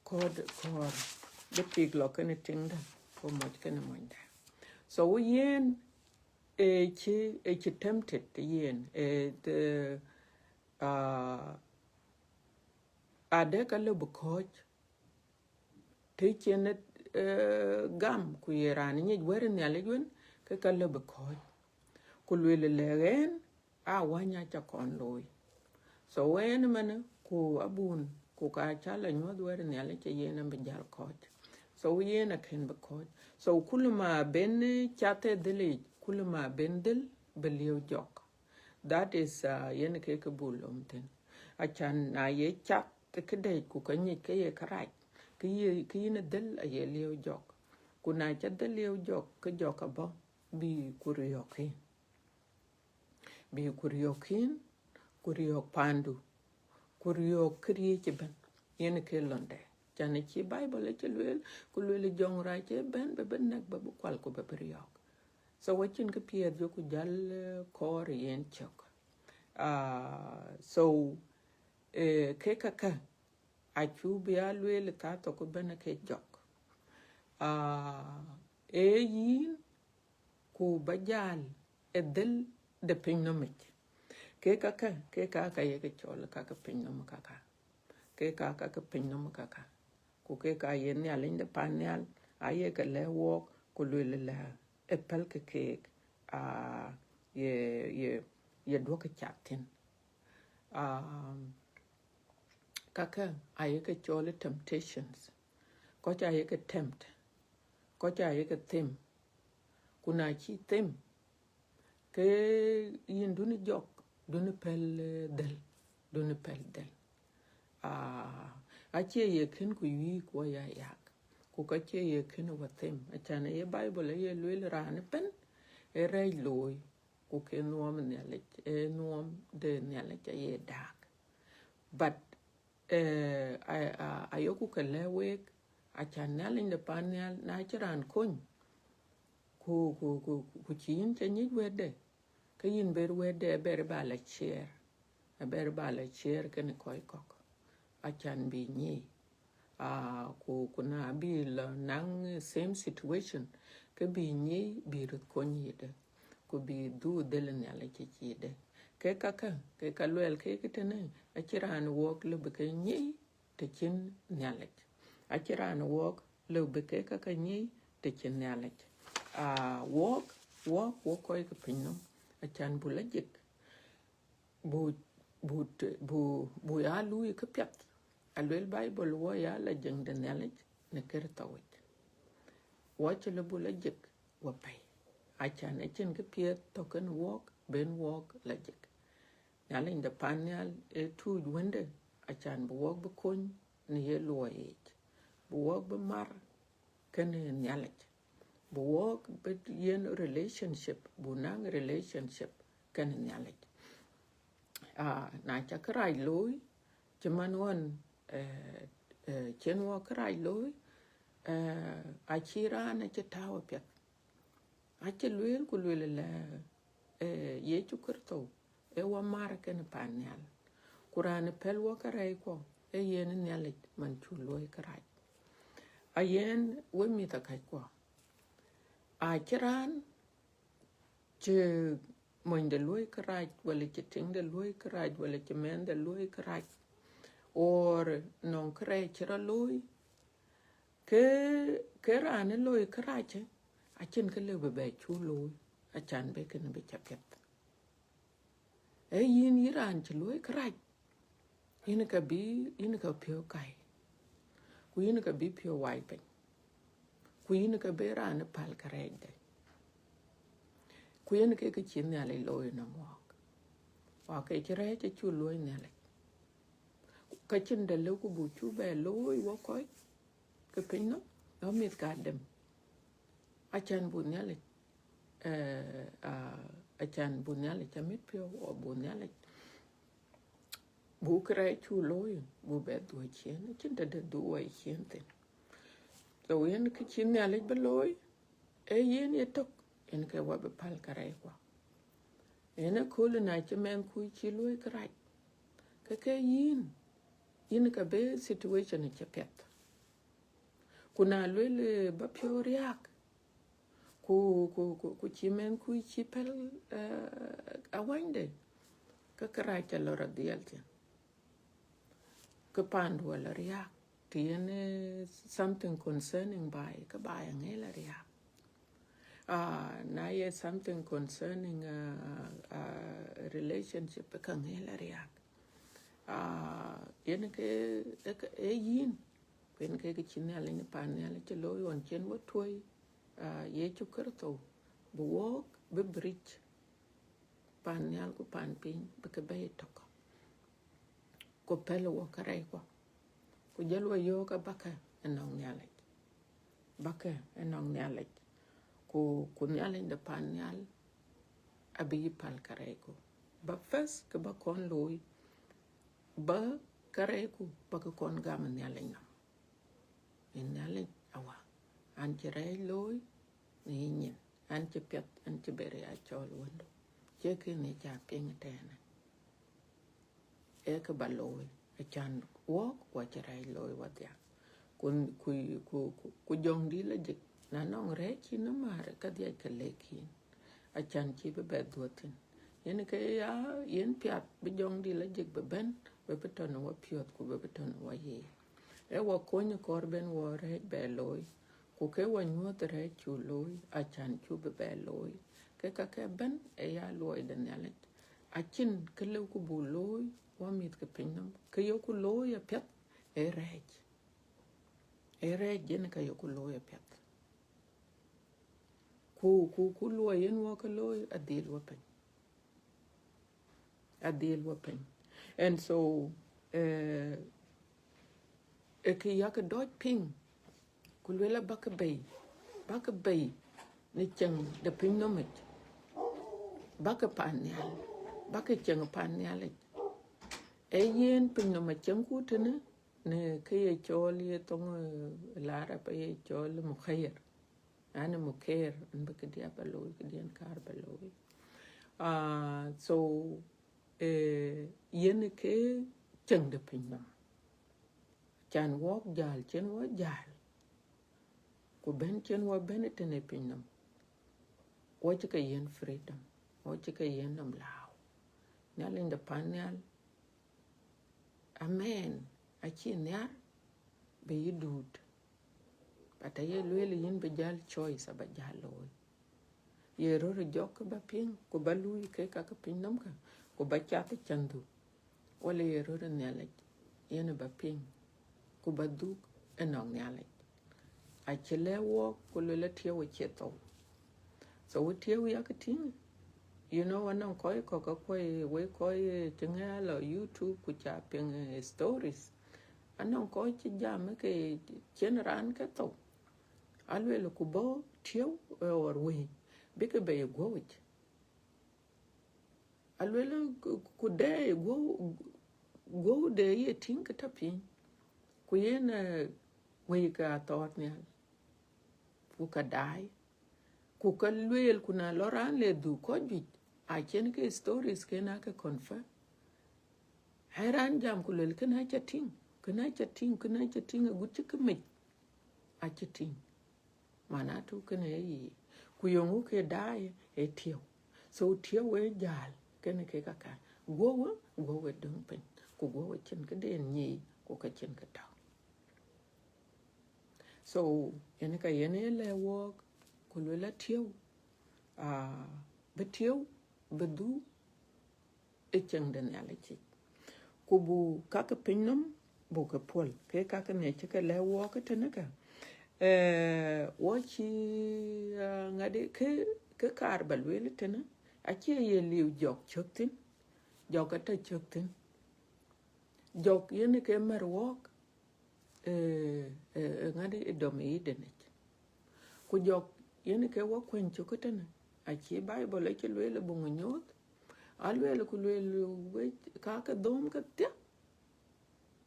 kor the pig lock and ting da for much can amanda. So yen che tempted yen the adeka lebu coach teaching gam ku yerani ni were ni alegwen ke ka lebu coach ku lwele legen wanya cha kon loy. So wen man ku abun ku ka chala nyod were ni ale che yen ambe jal coach. So yen a ken be coach. So kuluma ben chate dele kuluma bendel belieu jok. That is yen ke bulom ten. Achan na ye chat ke de ku ka ni ke ye karai. Ke ye del a ye lieu jok. Kuna cha del lieu jok ke jok abo bi kuriokin. Bi kuriokin, kuriok pandu. Kuriok kriye cheben. Yen ke londe. Chane chi Bible che lwel ku lwel jong ra che ben nek ba bu kwal ko ba briok. So wachin ke pier jo ku jal kor yen chok. So ke kaka achu bia lwel ka to ko ben ke jok. Yin ku bajal edel de pinomik. Ke kaka ye ke chol kaka pinom kaka. Ke kaka ke pinom kaka. Ku ke ka yen ya linde panel aye ke le walk ku lwele la epel ke ye do ke chatin kaka aye ke chole temptations ko cha aye ke tempt ko cha aye ke them kuna chi them ke yin duni jok duni pel del ache ye ken ku yi ko ya yak ku ka che ye ken wa them achana ye Bible ye lwel ran pen e rei loy ku ke nuom ne le nuom de ne le ye dak but ayoku ka lewek achan nyal in the panel na chiran kun ku chin che nyij wede ka yin ber wede ber bala chair a ber bala chair ken koy kok achan bi nyi kuna bi la nang same situation ka bi nyi bi rut ko nyide ku bi du del nyala che chide ke ka lwel ke kitene a chiran wok le be ke nyi te chin nyala a chiran wok le be ke ka nyi te chin nyala wok koy ke pinno a chan bulajik bu ya lu ke pyat a lwel bible wo ya la jeng de nyala ne ker tawit wo chele bulajik wo pai a chan a chin ke piet token wok ben wok la jik nyala in the panel tu wende a chan bu wok bu kun ni ye loye bu wok bu mar ken nyala bu wok bu yen relationship bu nang relationship ken nyala na cha krai loy chaman won chen wo krai loy a chira na cha tawo pet a che lwel ku lwel la ye chu kurto wa mar ken panel kurane pel wo krai ko yen nyala man chu loy krai a yen we mi ta kai ko a chiran che moin de loy krai wala che ting de loy krai wala che men de loy krai or non krai chira loy ke rane loy krai che a chen ke le be chu loy a chan be ken be chapet yin iran che loy krai yin ka pio kai ku yin ka bi pio wai pe ku yin ka be rane pal krai de ku yin ke chin ya le loy na mo wa ke chira che chu loy ne le ka chin de lo ku bu chu be loy wo koi ke pinno no mit ka dem a chan bu ne le a chan bu ne le chamit pio o bu ne le bu kra chu loy bu be do chen chin de do wai chen te so yen ke chin ne le be loy yen ye tok en ke wa be pal kare kwa ena kulu na men ku chi loy krai ke yin ka be situation che pet kuna lele ba pio riak ku chi men ku chi pel awande ka krai cha lora dialti ka pandu la riak tiene something concerning by ka ba ngela riak na ye something concerning relationship ka ngela riak yen ke yin pen ke chinale ni panele che lo yon chen wo toy ye chu kerto bu wok be bridge panel ku pan pin be ke be tok ko pelo wo kare ko ku jelo yo ka baka enong nyale baka enong nyale ku nyale de panel abi pal kare ko ba fes ke ba kon loy ba kare ku ba ko kon gam nyale na in nyale awa an chirai loy ni nyin an chi pet an chi bere a chol wondo che ke ni cha ping tena e ke ba loy a chan wok wa chirai loy wa dia kun ku jong di la jik na nong re chi no mare ka dia ke lekin a chan chi be duotin yen ke ya yen piat be jong di la jik be ben be beton wa piot ku be beton wa ye e wa konyo korben wa re be loy ku ke wa nyuot re chu loy a chan chu be loy ke ka ke ben e ya loy de nelet a chin ke le ku bu loy wa mit ke pinnam ke yo ku loy a pet e rej jen ka yo ku loy a pet ku loy yen wa ka loy a dil wa pen and so e ke ya ka dot ping ku lela baka bay ni chang de pinnomit baka panyal baka chang panyal yen pin no ma chem ku tene ne ke ye chol ye tong lara pa ye chol mukhair ana mukhair an ba ke dia ba lo ke dia kar ba lo so yen ke cheng de pin no chan wok jal chen wo jal ku ben chen wo ben tene pin no wo ke yen freedom wo ke yen nam lao nyal in the panel amen achi nyar be yidut bata ye lwele yin be jal choice ba jalo ye ro jok ba ping ko ba lui ke ka pin nam ka ko ba cha ta chandu wala ye ro nyale yen ba ping ko ba du enong nyale a chele wo ko le tie wo cheto so wo tie wo yakatin you know anan ko we ko tingala YouTube ku cha ping stories anan ko chi jam ke chen ran ka to alwe ku bo tie or we be ke be go wit alwe ku de go de ye tin ka tapi ku yen we ka to ne ku ka dai ku ka lwel kuna loran le du ko bi a chen ke stories ke na ka confirm Heran jam ku lel kana chating a guchi kemej a chating mana tu kana yi ku yongu ke dai e tio so tio we jal kana ke kaka gowo dung pen ku gowo chen ke den ni ku ka chen ka ta so ene ka yene le wo ku le tio be tio be du e chen den ala chi ku bu kaka pinnum bu ka pol ke kaka ne chika le wo ka tenaka wo chi ngade ke kar balwele tena achi ye liu jok choktin jok ata choktin jok yene ke mar wok ngade domi denet ku jok yene ke wo kwen chokotena achi bible ke lwele bungo nyot alwele ku lwele we kaka dom ka te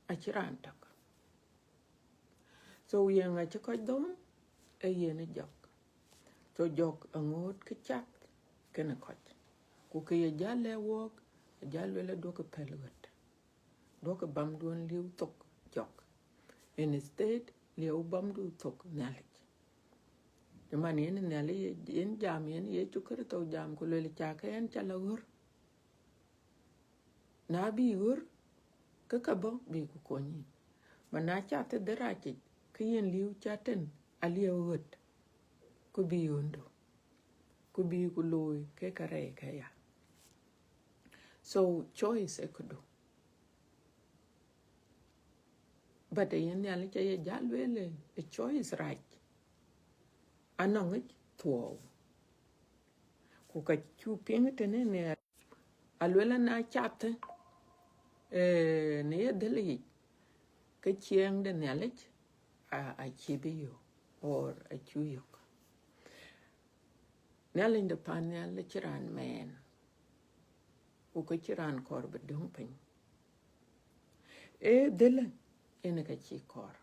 achiran tak so yenga chiko dom yene jok so jok angot ke chat kena kot ku ke jale wok jalwele do ke pelgot do ke bam don liu tok jok instead liu bam du tok nalich man yen nali yen jam yen ye chukar to jam ku le cha ka en chala gur na bi gur ka bo bi ku konyi mana cha te derachi ke yen liu chaten aliu gut ku bi yondo ku bi ku loy ke kare ka ya so choice e kudu but yen nali cha ye jalwele a choice right anong it tuo ku ka chu ping tene ne alwela na chate ne deli ke chieng de nalich a chibiyo or a chuyok nalin de panel le chiran men ku ka chiran kor be dong pin dele ene ka chi kor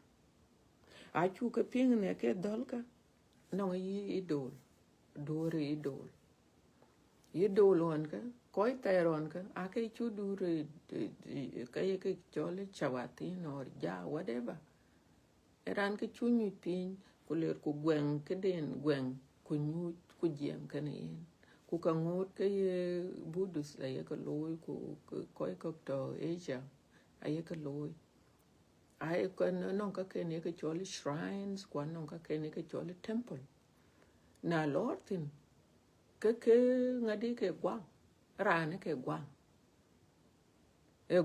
a chu ka ping ne ke dolka no yi idol dore idol on ka koi teron ka ake chu dure ka ye ke chole chawati or ja whatever eran ke chu nyu pin ku le ku gwen ke den gwen ku nyu ku jem kan yen ku ka ngot ke ye budus la ye ka loy ku koi ko to asia aye ka loy ai ko non ka ke ne ke chole shrines ku non ka ke ne ke chole temple na lortin ke ngadi ke gwang rane ke gwang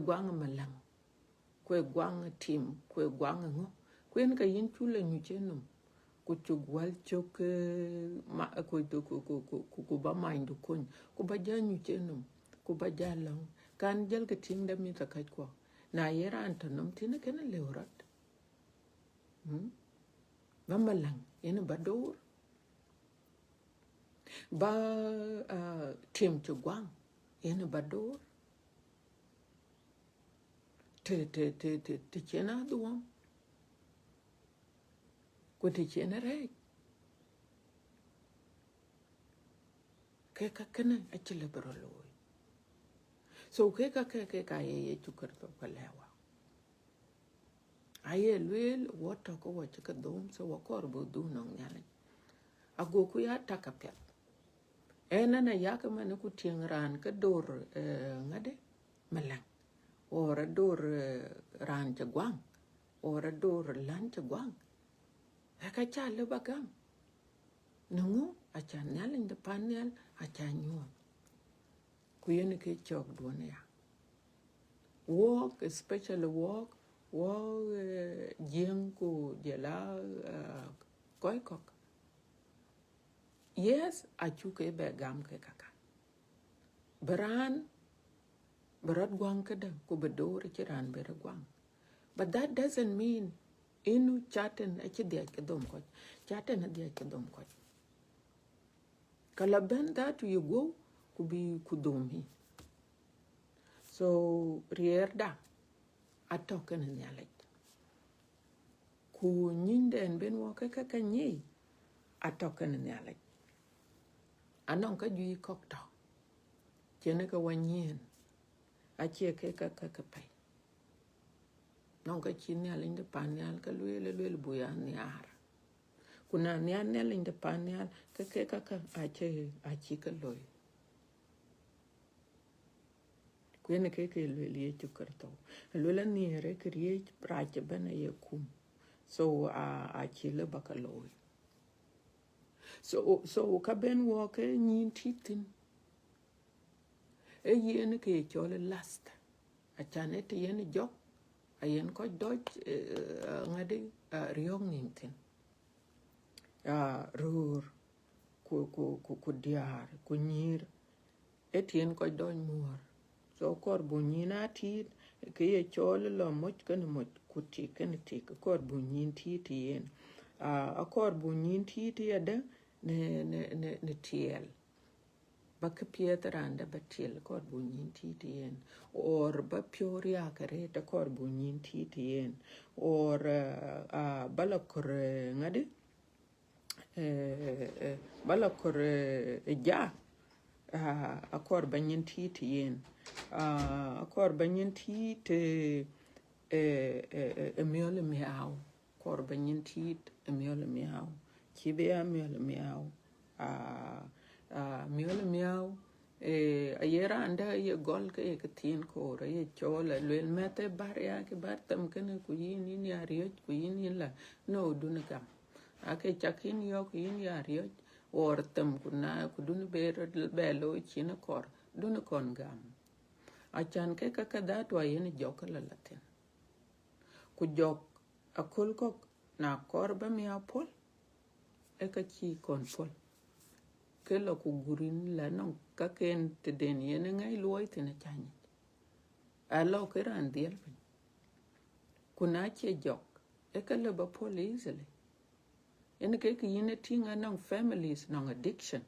gwang malang ku gwang tim ku gwang ngo kwen ka yin chule nyu chenum ku chugwal chok ma ku ba maindu kun ku ba janyu chenum ku ba jalang kan jal ke ting da mi ta kai ko na yera antanum tin ke na leurat ba malang ina ba dor ba tim chugwang ina ba dor te chena duom ko te chena re ke ka kana a chile bro loy so ke ka ye chukar to ka lewa aye lwel woto ko wacha ka dom so wakor bo du nong nyale ago ku ya takapet ena na yaka mane ku tieng ran ka dor ngade malang ora dor ran cha gwang ora dor lan cha gwang ka cha le bagam nungu a cha nyalin de panel a cha nyu ku yene ke chok duone ya walk especially walk jeng ku jela koikok yes a chu ke be gam ke kaka Berat gwang kada ko bedor chiran bera gwang. But that doesn't mean inu chaten achi dia kedom ko. Chaten dia kedom ko. Kala ben that you go kubi kudomi. So rierda atoken en yalet. Ku nyinde en ben wo ka nyi atoken en yalet. Anong ka jui kokto. Chene ka wanyen. Achie ke ka pai non ka chini alinde panyal ka luele buya niar kuna niar ne alinde panyal ka achi ka loy kwene ke luele chukarto luele niere kriye prache bana ye kum so achi le bakaloy so ka ben wo ke nyin titin e yene ke chole last achane te yene jok ayen ko doj ngade riong nimten rur ku diar ku nyir etien ko doj muor so kor bu nyina tit ke ye chole lo moch kan moch ku ti kan ti kor bu nyin tit yen a kor bu nyin tit yada ne tiel baka pietranda batil kor bunyin titien or ba pioria kareta kor bunyin titien or balakor ngade balakor ja akor banyin titien akor banyin tit emiole miau kor banyin tit emiole miau kibea miole miau miau ayera anda ye gol ke tin ko re ye chola lel mete baria ke bartam kene ku yini ni ariyo ku yini la no dunga ake chakin yo ku yini ariyo or tam kuna ku dun belo china kor dun kon gam achan ke ka da to yen jokala latin ku jok akol ko na kor ba mi apol e ka chi kon pol ke lo ku gurin la non ka ken te den yene ngai luoi tene chanye a lo ke ran diel pin kuna che jok e ka le ba police le ene ke yine tinga non families non addiction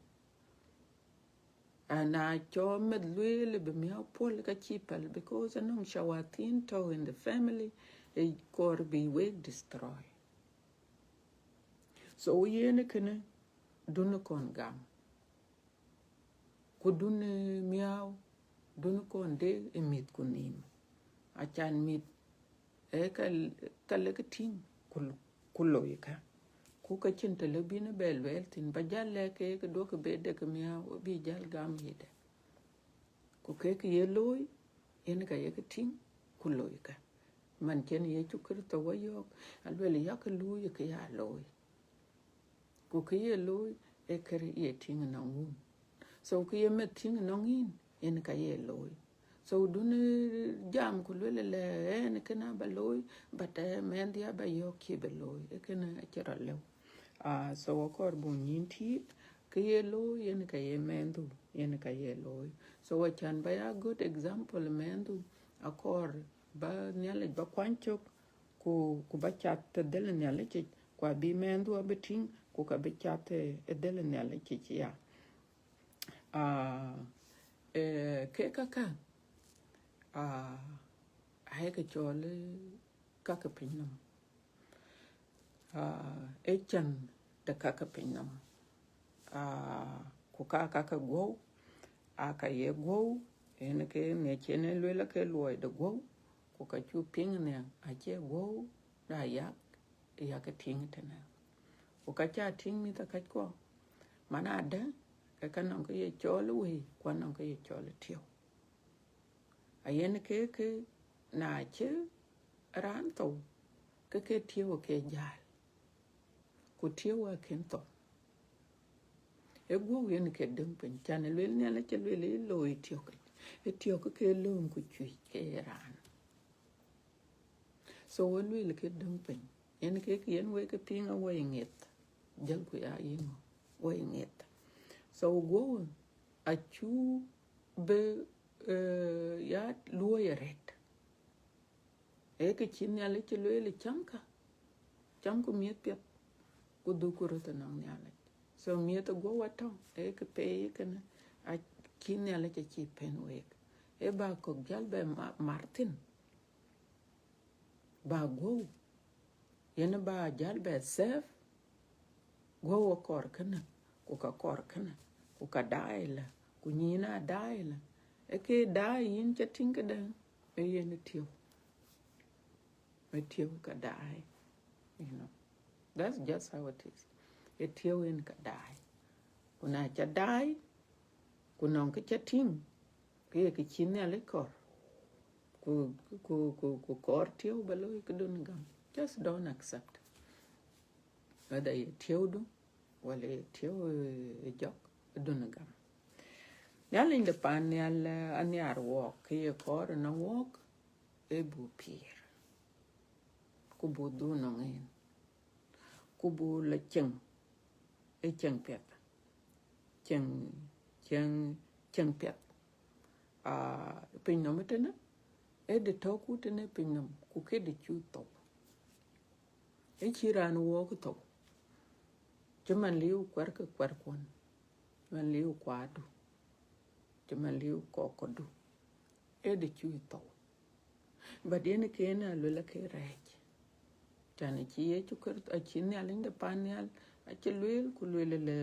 ana cho med luele be mi pol ka chipal because non shawatin to in the family e kor be we destroy so yene kene dun kon gam kudune miau dun konde emit kunim achan mit kalekatin kuloika ku ka chinta lebina belwel tin bajalle ke do ke bede ke miau bi jal gam hide ku ke yeloy en ka yekatin kuloika man chen ye chukur to wayo alwel yak luy ke ya loy ku ke yeloy e kere ye ting na ngun so ke yemet ting nongin en ka ye loy so dun jam ku le en kana ba loy but men dia ba yo ke ba loy e kana chera le so kor bu nyin ti ke ye loy en ka ye mendu en ka ye loy so wa chan ba ya good example mendu akor ba nyale ba kwanchok ku ba chat del nyale chi kwa bi mendu abeting ku ka be chat del nyale chi ya ke kaka ai cái cho le các cái pin nam e chan da các cái pin nam ku ka cái go a ka ye go ene ke ne chene le la ke lo de go ku ka chu ping ne a che go da ya cái ting thế nào ku ka cha ting mi ta ka ko mana da cái nong cái cho lui quan nong cái cho le thiêu a yen cái na chứ ran to cái thiêu cái jal ku thiêu a ken to e go yen cái dum pen chan le ne la che le loi thiêu cái lum ku chui cái ran so we le cái dum pen yen cái yen we cái ping a we nget jal ku ya yin we nget so go a chu be ya luoy red e ke chin ya le che le cham ku miet pet ku du ku rota nang ya le so miet go wato e ke pe ke na a chin ya le che chi pen we e ba ko gal be martin ba go yene ba gal be sef go kor kana ku ka kor kana ku ka daila ku nyina daila e ke dai yin che tinga da e yene tiyo ka dai, you know. That's just how it is. It tiyo in ka dai. Kuna cha dai, kuna ka cha ting, ke chin ya le kor. Ku kor tiyo balo ka dun gam. Just don't accept. Whether you tiyo do, wala you tiyo jok, dun gam. Nyal in the pan nyal anyar walk, ke kor na walk, e bu pir. Ku bu du no ngin. Ku bu la cheng e cheng pet cheng pet pin no metena e de to ku tene pin no ku ke de chu to e chiran wo ku to jaman liu kwar kon man liu kwadu jaman liu kokodu e de chu to badene ke na lo la ke rej tane chi e chu kar a chin ya linde panel a che luel ku luel le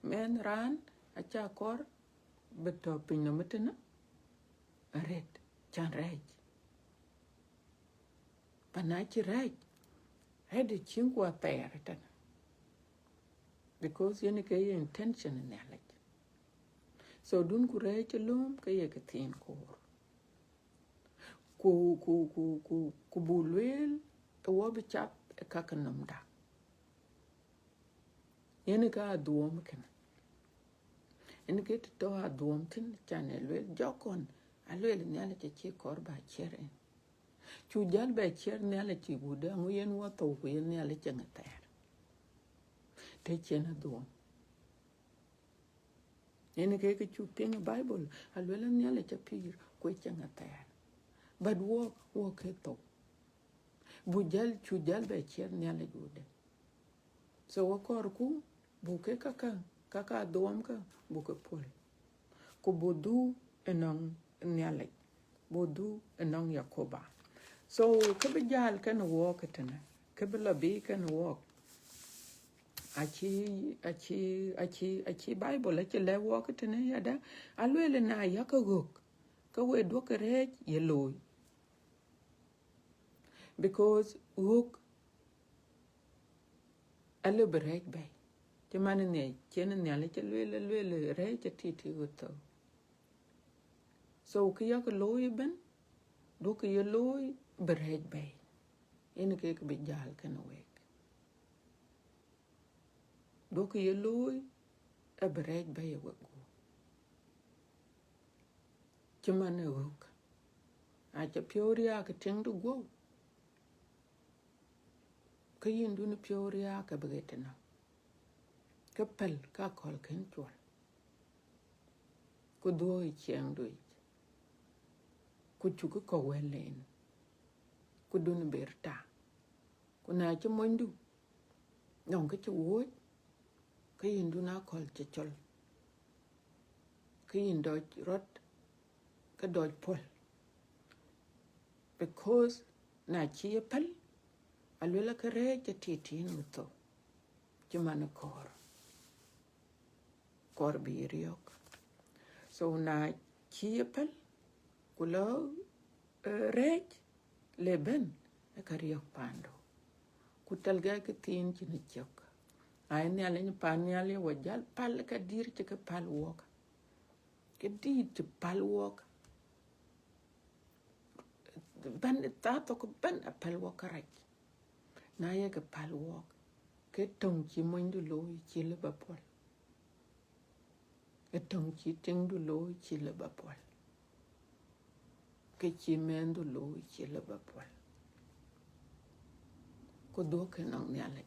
men ran a cha kor beto pin no metena red chan rej panachi rej had a chingwa pair tan because yene ke intention in it so dun ku rej lum ke ye ke tin kor ku bulwel to wo be chap ka kanam da yene ka duom ken en ke to a duom tin chane lwel jokon a lwel ne ala che kor ba chere chu jal ba cher ne ala chi buda ngo yen wo to ku yen ne ala chen ter te chen a duom en ke chu ping bible a lwel ne ala che pir ku chen ter but wo ke to bu jal chu jal ba cher ne ala jude so wo kor ku bu ke kaka duom ka bu ke pol ku budu enang nyale budu enang yakoba so ke jal kan walk tana ke la be kan walk achi bible achi le walk tana yada alwele na yakagok ka we do kare ye loy because hook alo break bay te man ne chen ne ale che lwele re che titi goto so ke yak loy ben do ke ye loy break bay en ke be jal kan we do ke ye loy a break bay we go che man hook a che pioria ke ting do go ke yindu ni pioria ka begetena ke pel ka kol ken chol ku do cheng do ku chu ko welen ku dun berta ku na che mondu non ke chu wo ke yindu na kol che chol ke yindo rot ke do pol because na chi pal alwela kare ke titin muto chimana kor biriok so na chi pal kulo rej leben kariok pando kutalga ke tin chini chok ai ne ale pan ne ale wajal pal ka dir ke pal wok ke di te pal wok ban ta to ko ban pal wok raj na ye ke pal wok ke tong chi moindu lo chi le bapol ke tong chi tendu lo chi le bapol ke chi mendu lo chi le bapol ko do ke nang ne ale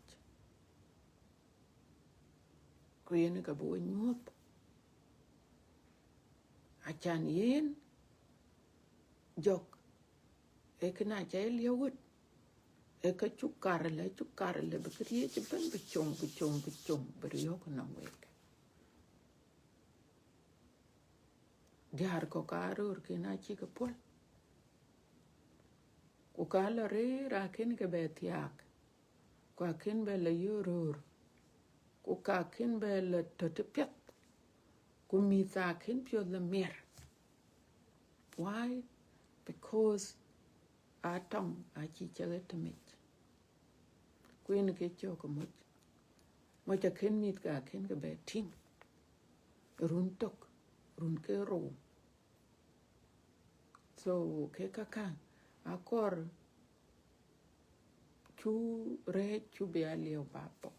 ko yene ka bo nyop achan yen jok e kana chai liawut e ka chukar le bekriye che ban bichong brio ko na wek diar ko karur ke na chi ka pol ko kala re ra ken ke betiak ko ken be le yoror ko ka ken be le totepet ko mi ta ken pyo le mer why because atong a chi chere temech kuin ke choko mo cha ken mit ka ken ke beting run tok run ke ro so ke kaka akor chu re chu be alio bapo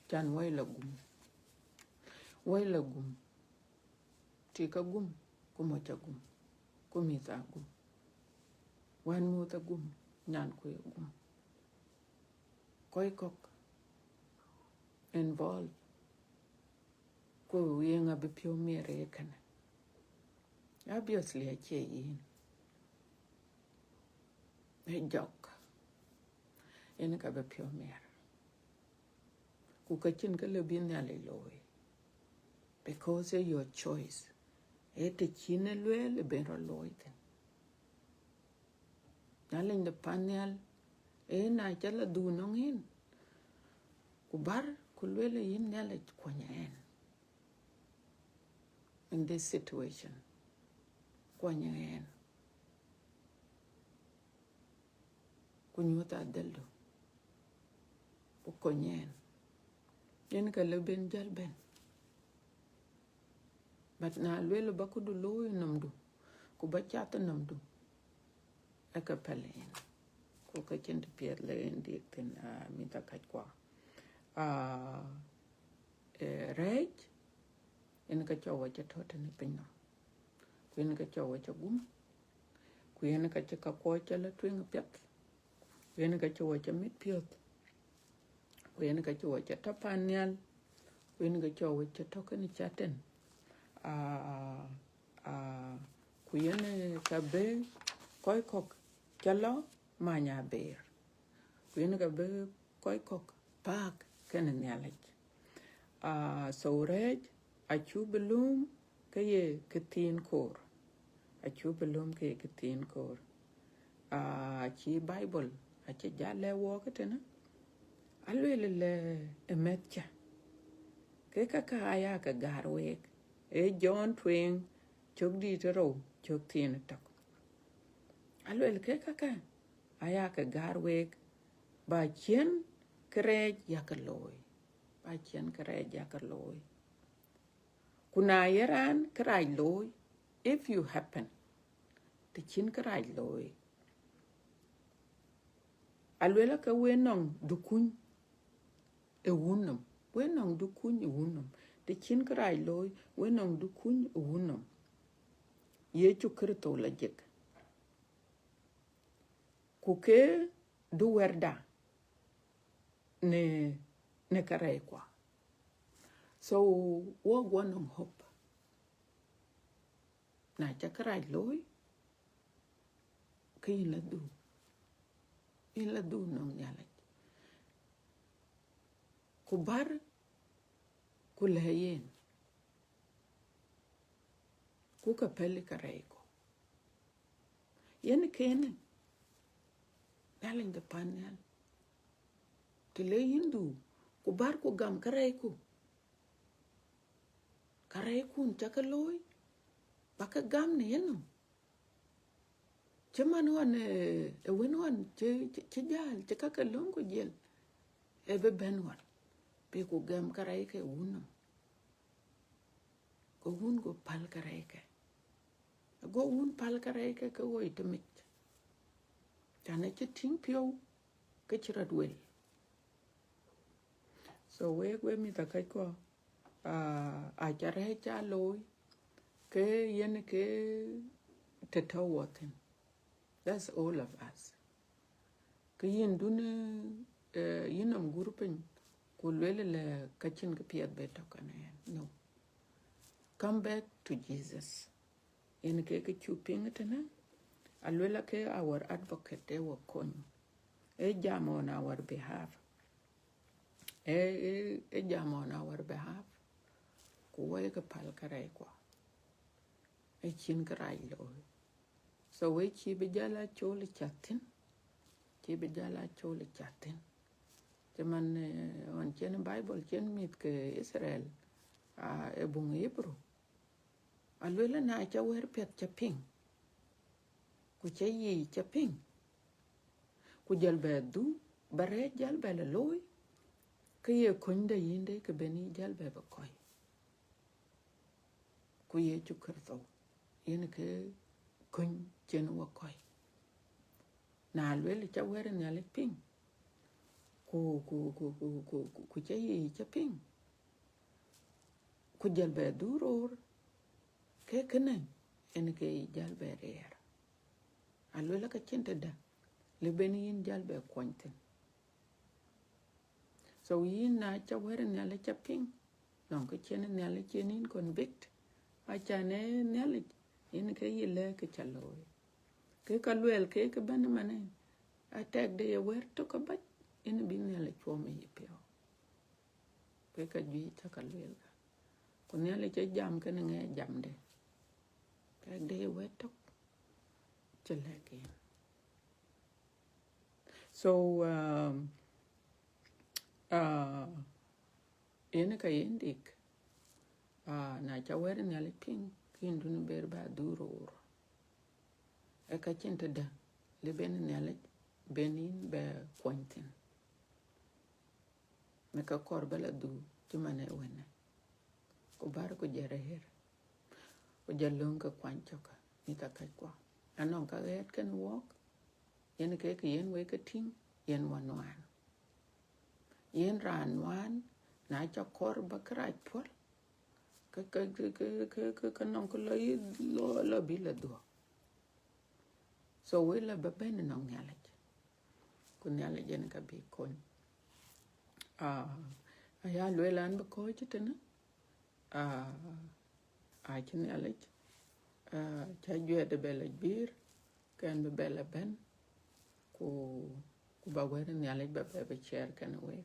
chan wai la gum ti ka gum ko mo cha gum ko mi ta gum wan mo ta gum nyan ko gum koi kok involved ko yenga be pio mere kana obviously a che yin e jok ene ka be pio mere ku ka chin ka le bin ya le loy because of your choice e te chine le ben ro loy ten nalen de panel e na chala du nongin ku bar ku le yin ya le kwanyen in this situation kwanyen kunyota deldo ku konyen yen ka le ben jal ben but na le ba ku du loy namdu ku ba chata namdu aka palen ko ka chen de pier le indi ten mi ta ka kwa rej en ka chawa cha tota ni pinno ku en ka chawa cha gum ku en ka cha ka ko cha la twing pet ku en ka chawa cha mit piot ku en ka chawa cha tapanyal ku en ka chawa cha toka ni chaten ku en ka be koi kok chalo manya ber ku en ka be koi kok pak ken ne alech so rej achu belum ke ketin kor achu belum ke ketin kor chi bible achi jale wo ketena alwele le emetcha ke kaka aya ka garwek e John twing chok di ro chok tin tok alwele ke kaka aya ka garwek ba chen krej yakaloy ba chen krej yakaloy kuna yeran krai loy if you happen to chin krai loy alwela ka wenong dukun e wunnom wenong dukun e wunnom te chin krai loy wenong dukun e wunnom ye chu krito la jek ku ke du werda ne krai kwa so wo gonong hop na cha krai loy ke in la du nong nyala ku bar ku leyen ku ka peli krai ko yen kene Yaling de panyal. Tile Hindu. Ku bar ku gam karai ku. Karai kun chaka loy. Baka gam ni yenu. Chaman wan wen wan chijal chaka kalong ku jel. Ebe ben wan. Pe ku gam karai ke unam. Ko un go pal karai ke. Go un pal karai ke wo itamit. Chana che ting pio ke chirat wel. So we mi ta kai ko a chare cha loy ke yen ke tetawatin. That's all of us. Ke yen dune yinam gurupin ku le kachin ke piat beto kana no. Come back to Jesus. Yen ke chuping tana alwela ke our advocate they were kon. E jam on our behalf. E jam on our behalf. Kuwe ke pal karai kwa. E chin karai lo. So we chi bijala chole chatin. Chi bijala chole chatin. Jaman on chen Bible chen mit ke Israel. E bung Hebrew. Alwela na cha wer pet chaping. Ku cha yi chaping. Ku jalbe du. Bare jalbe la loy. Ke ye kunda yinde ke beni jalbe ba koy. Ku ye chukurtho. Yen ke kun chen wa koy. Na alwela cha wer nyale ping. Ku cha yi chaping. Ku jalbe duror. Ke kenen en ke jalbe reer. Alwela ka chinta da. Le beni yin jalbe kwantin. So yin na cha wer nyale chaping. Non ke chen nyale chenin convict. Acha ne nyale yin ke yile ke chaloy. Ke kalwel ke ben manen. Attack de wer to ka bat in bin nyale chome yipio. Ke ka ji ta kalwel ka. Ko nyale che jam ke nge jam de. Ke de wer to chalake. So yen ka yendik na cha wer nyale ping kindu ni berba duror. E ka chinta da le ben nyale benin be pointin. Me ka korbala du tumane wene. Ko bar ko jere her. Ko jalong ka kwanchoka ni ta kai kwa. Anon ka get can walk. Yen ke yen we ka ting yen wan. Yen ran wan na cha korba krai pol. Ka non ko lo bila do. So we la beben nong nyale. Ko nyale jen ka bi kon. Aya lwelan ba ko chitena. A chin nyale. Cha jwe de bela bir. Kan be bela ben. Ku ba wer nyale ba be chair kan we.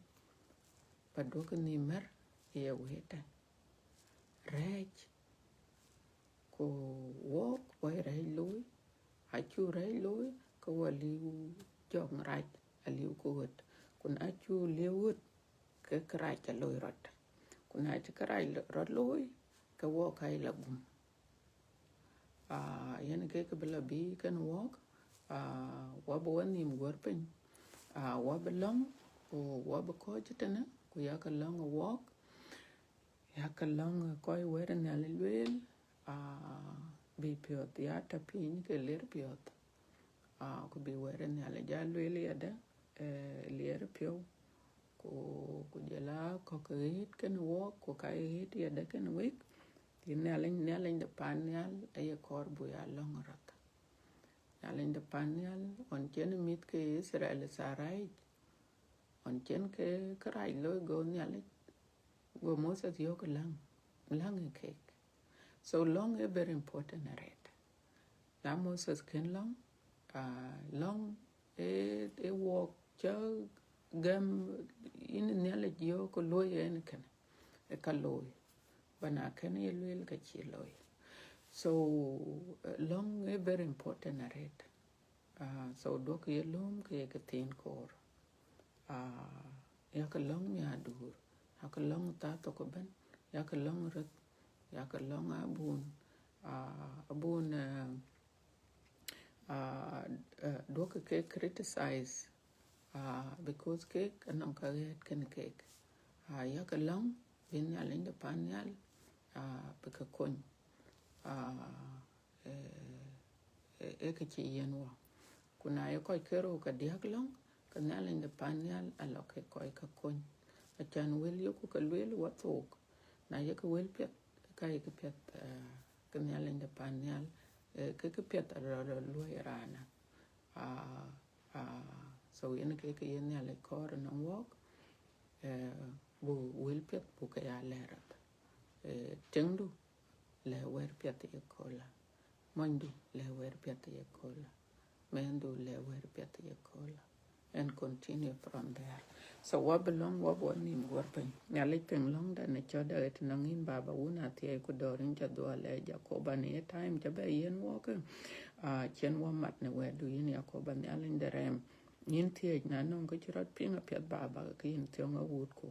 Pa do ka ni mer ye weta. Rech. Ko walk boy rai loy. Achu rai loy ko waliu jong raj aliu ko wot. Kun achu liwut ke krai cha loy rot. Kun achu krai rot loy ke walk ai lagum. Yen ke bela bi kan walk. Wabo nim gorpen. Wabo long o wabo ko jitana ku yaka long walk. Yaka long koi wer nyale lwel. Bi piot ya tapin ke ler piot. Ku bi wer nyale ja lwel yada ler pio. Ku jela kokrit kan walk ku kai hit yada kan wik. Ti nyale de panyal ay korbu ya long rat. Nyale de panyal on chen mit ke Israel sarai. On chen ke krai lo go nyale. Go Moses yok lang cake. So long is very important red. Na Moses ken long long e walk cho gam in nyale yo ko loy en ken e ka loy bana ken e loy ka chi loy. So long is very important red. so do ke lum ke ke tin kor ya ka long mi adur ya ka long ta to ko ben ya ka long rat ya ka long abun do ke criticize because cake anong ka get ken cake ya ka long bin ya linde panyal bika kon ka ci yenwa kuna ya koy kero ka diak long ka nyalin de panyal aloke koy ka kon a chan wel yo ku ka wel wa tok na ya ka wel pet ka ya ka pet ka nyalin de panyal ka pet ro lo rana so yen ka yen nyale kor na wok bu wel pet bu ka ya lerat tengdu le wer pet ye kola mondu le wer pet ye kola mendu le wer pet ye kola and continue from there so what belong what nim gorpen nyale peng long da ne choda et nangin baba una tie ku dorin ja do le jacoba ne time ja be yen walk chen wa mat ne we du yin jacoba ne alin derem yin tie na non ko chrat pinga pet baba ke yin tionga wut ku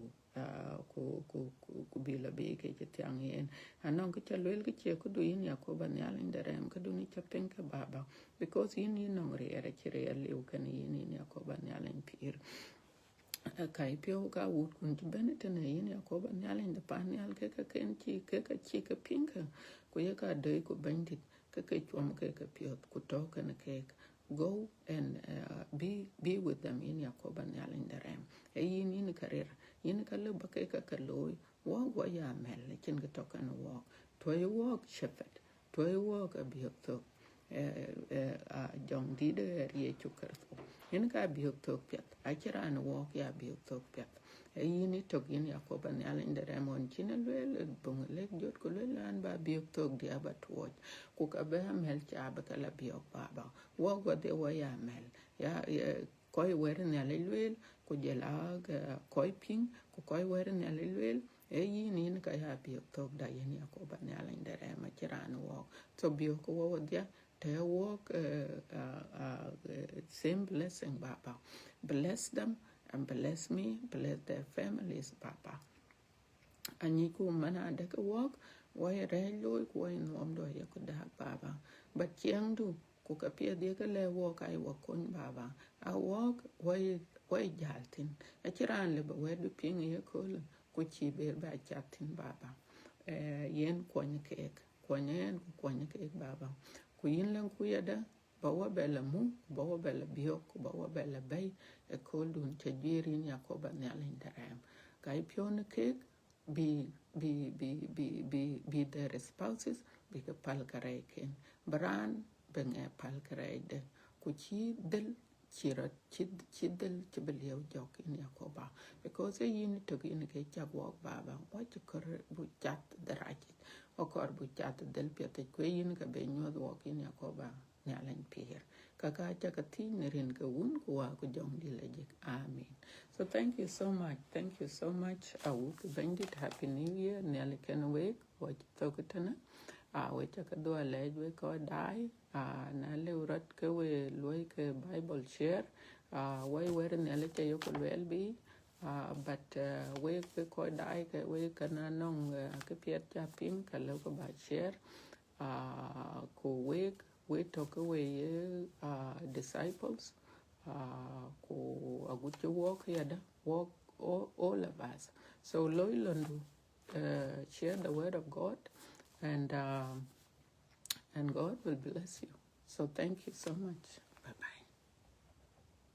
bila be ke tiang yen anon ko chalwel ke che ku du yin yakoba ne alin derem ko du ni chapen ka baba because yin no re era chire le u kan yin yakoba ne alin pir kai pio ka wut kun benete ne yin yakoba ne alin de pan al ke ka ken chi ka pinka ku ye ka de ku bandit ke chom ke pio ku to kan ke go and be with them in yakoba ne alin derem yin karer yin ka le ba ke ka loy wa ya mel kin ga to kan wa to you walk shepherd to you walk a bi to jong di de rie chu karfo yin ka bi to pet a kira an walk ya bi to pet yin to yin yakoba ne alin derem on kin le bung le jot ko le lan ba bi to di aba to ku ka ba mel cha ba ka la bi ba wa de wa ya mel ya koy wer ne le lwel ku jelag koy ping ku koy wer ne le lwel yin ka ya bi to da yin yakoba ne alin derem ma kiran wo so bi ko wo dia they walk same blessing baba bless them and bless me bless their families baba ani ku mana da ka walk why re lo ku in om do ya ku da baba but chiang du ku ka pia de ka le walk ai wa kon baba a walk why jaltin a kiran le ba we du ping ye ko ku chi be ba chatin baba yen kon ke baba ku yin lan ku yada ba wa bela mu ba wa bela biyo ba wa bela bay e kol dun te jirin yakoba ne alin daram kai pion ke be their spouses be ka pal kareken bran ben e pal karede ku chi del chira chi del chibel yow jok in yakoba because yin to yin ke chagwa baba wa chi kor bu chat darajit o kor bu chat del pete ko yin ka be nyod wok in yakoba ne alin pir kaka chaka tin rin ka un ko wa ko jong di lejik amen so thank you so much I will bandit happy new year ne alken week wa to kutana we chaka do lej we ko dai na le urat ke we loy ke bible share we were ne le che yo ko wel bi but we ko dai ke we kana nong ke piet cha pin ka lo ko ba share ko we talk away disciples ko agut to walk yada walk all of us so loy londu share the word of God and God will bless you so thank you so much bye bye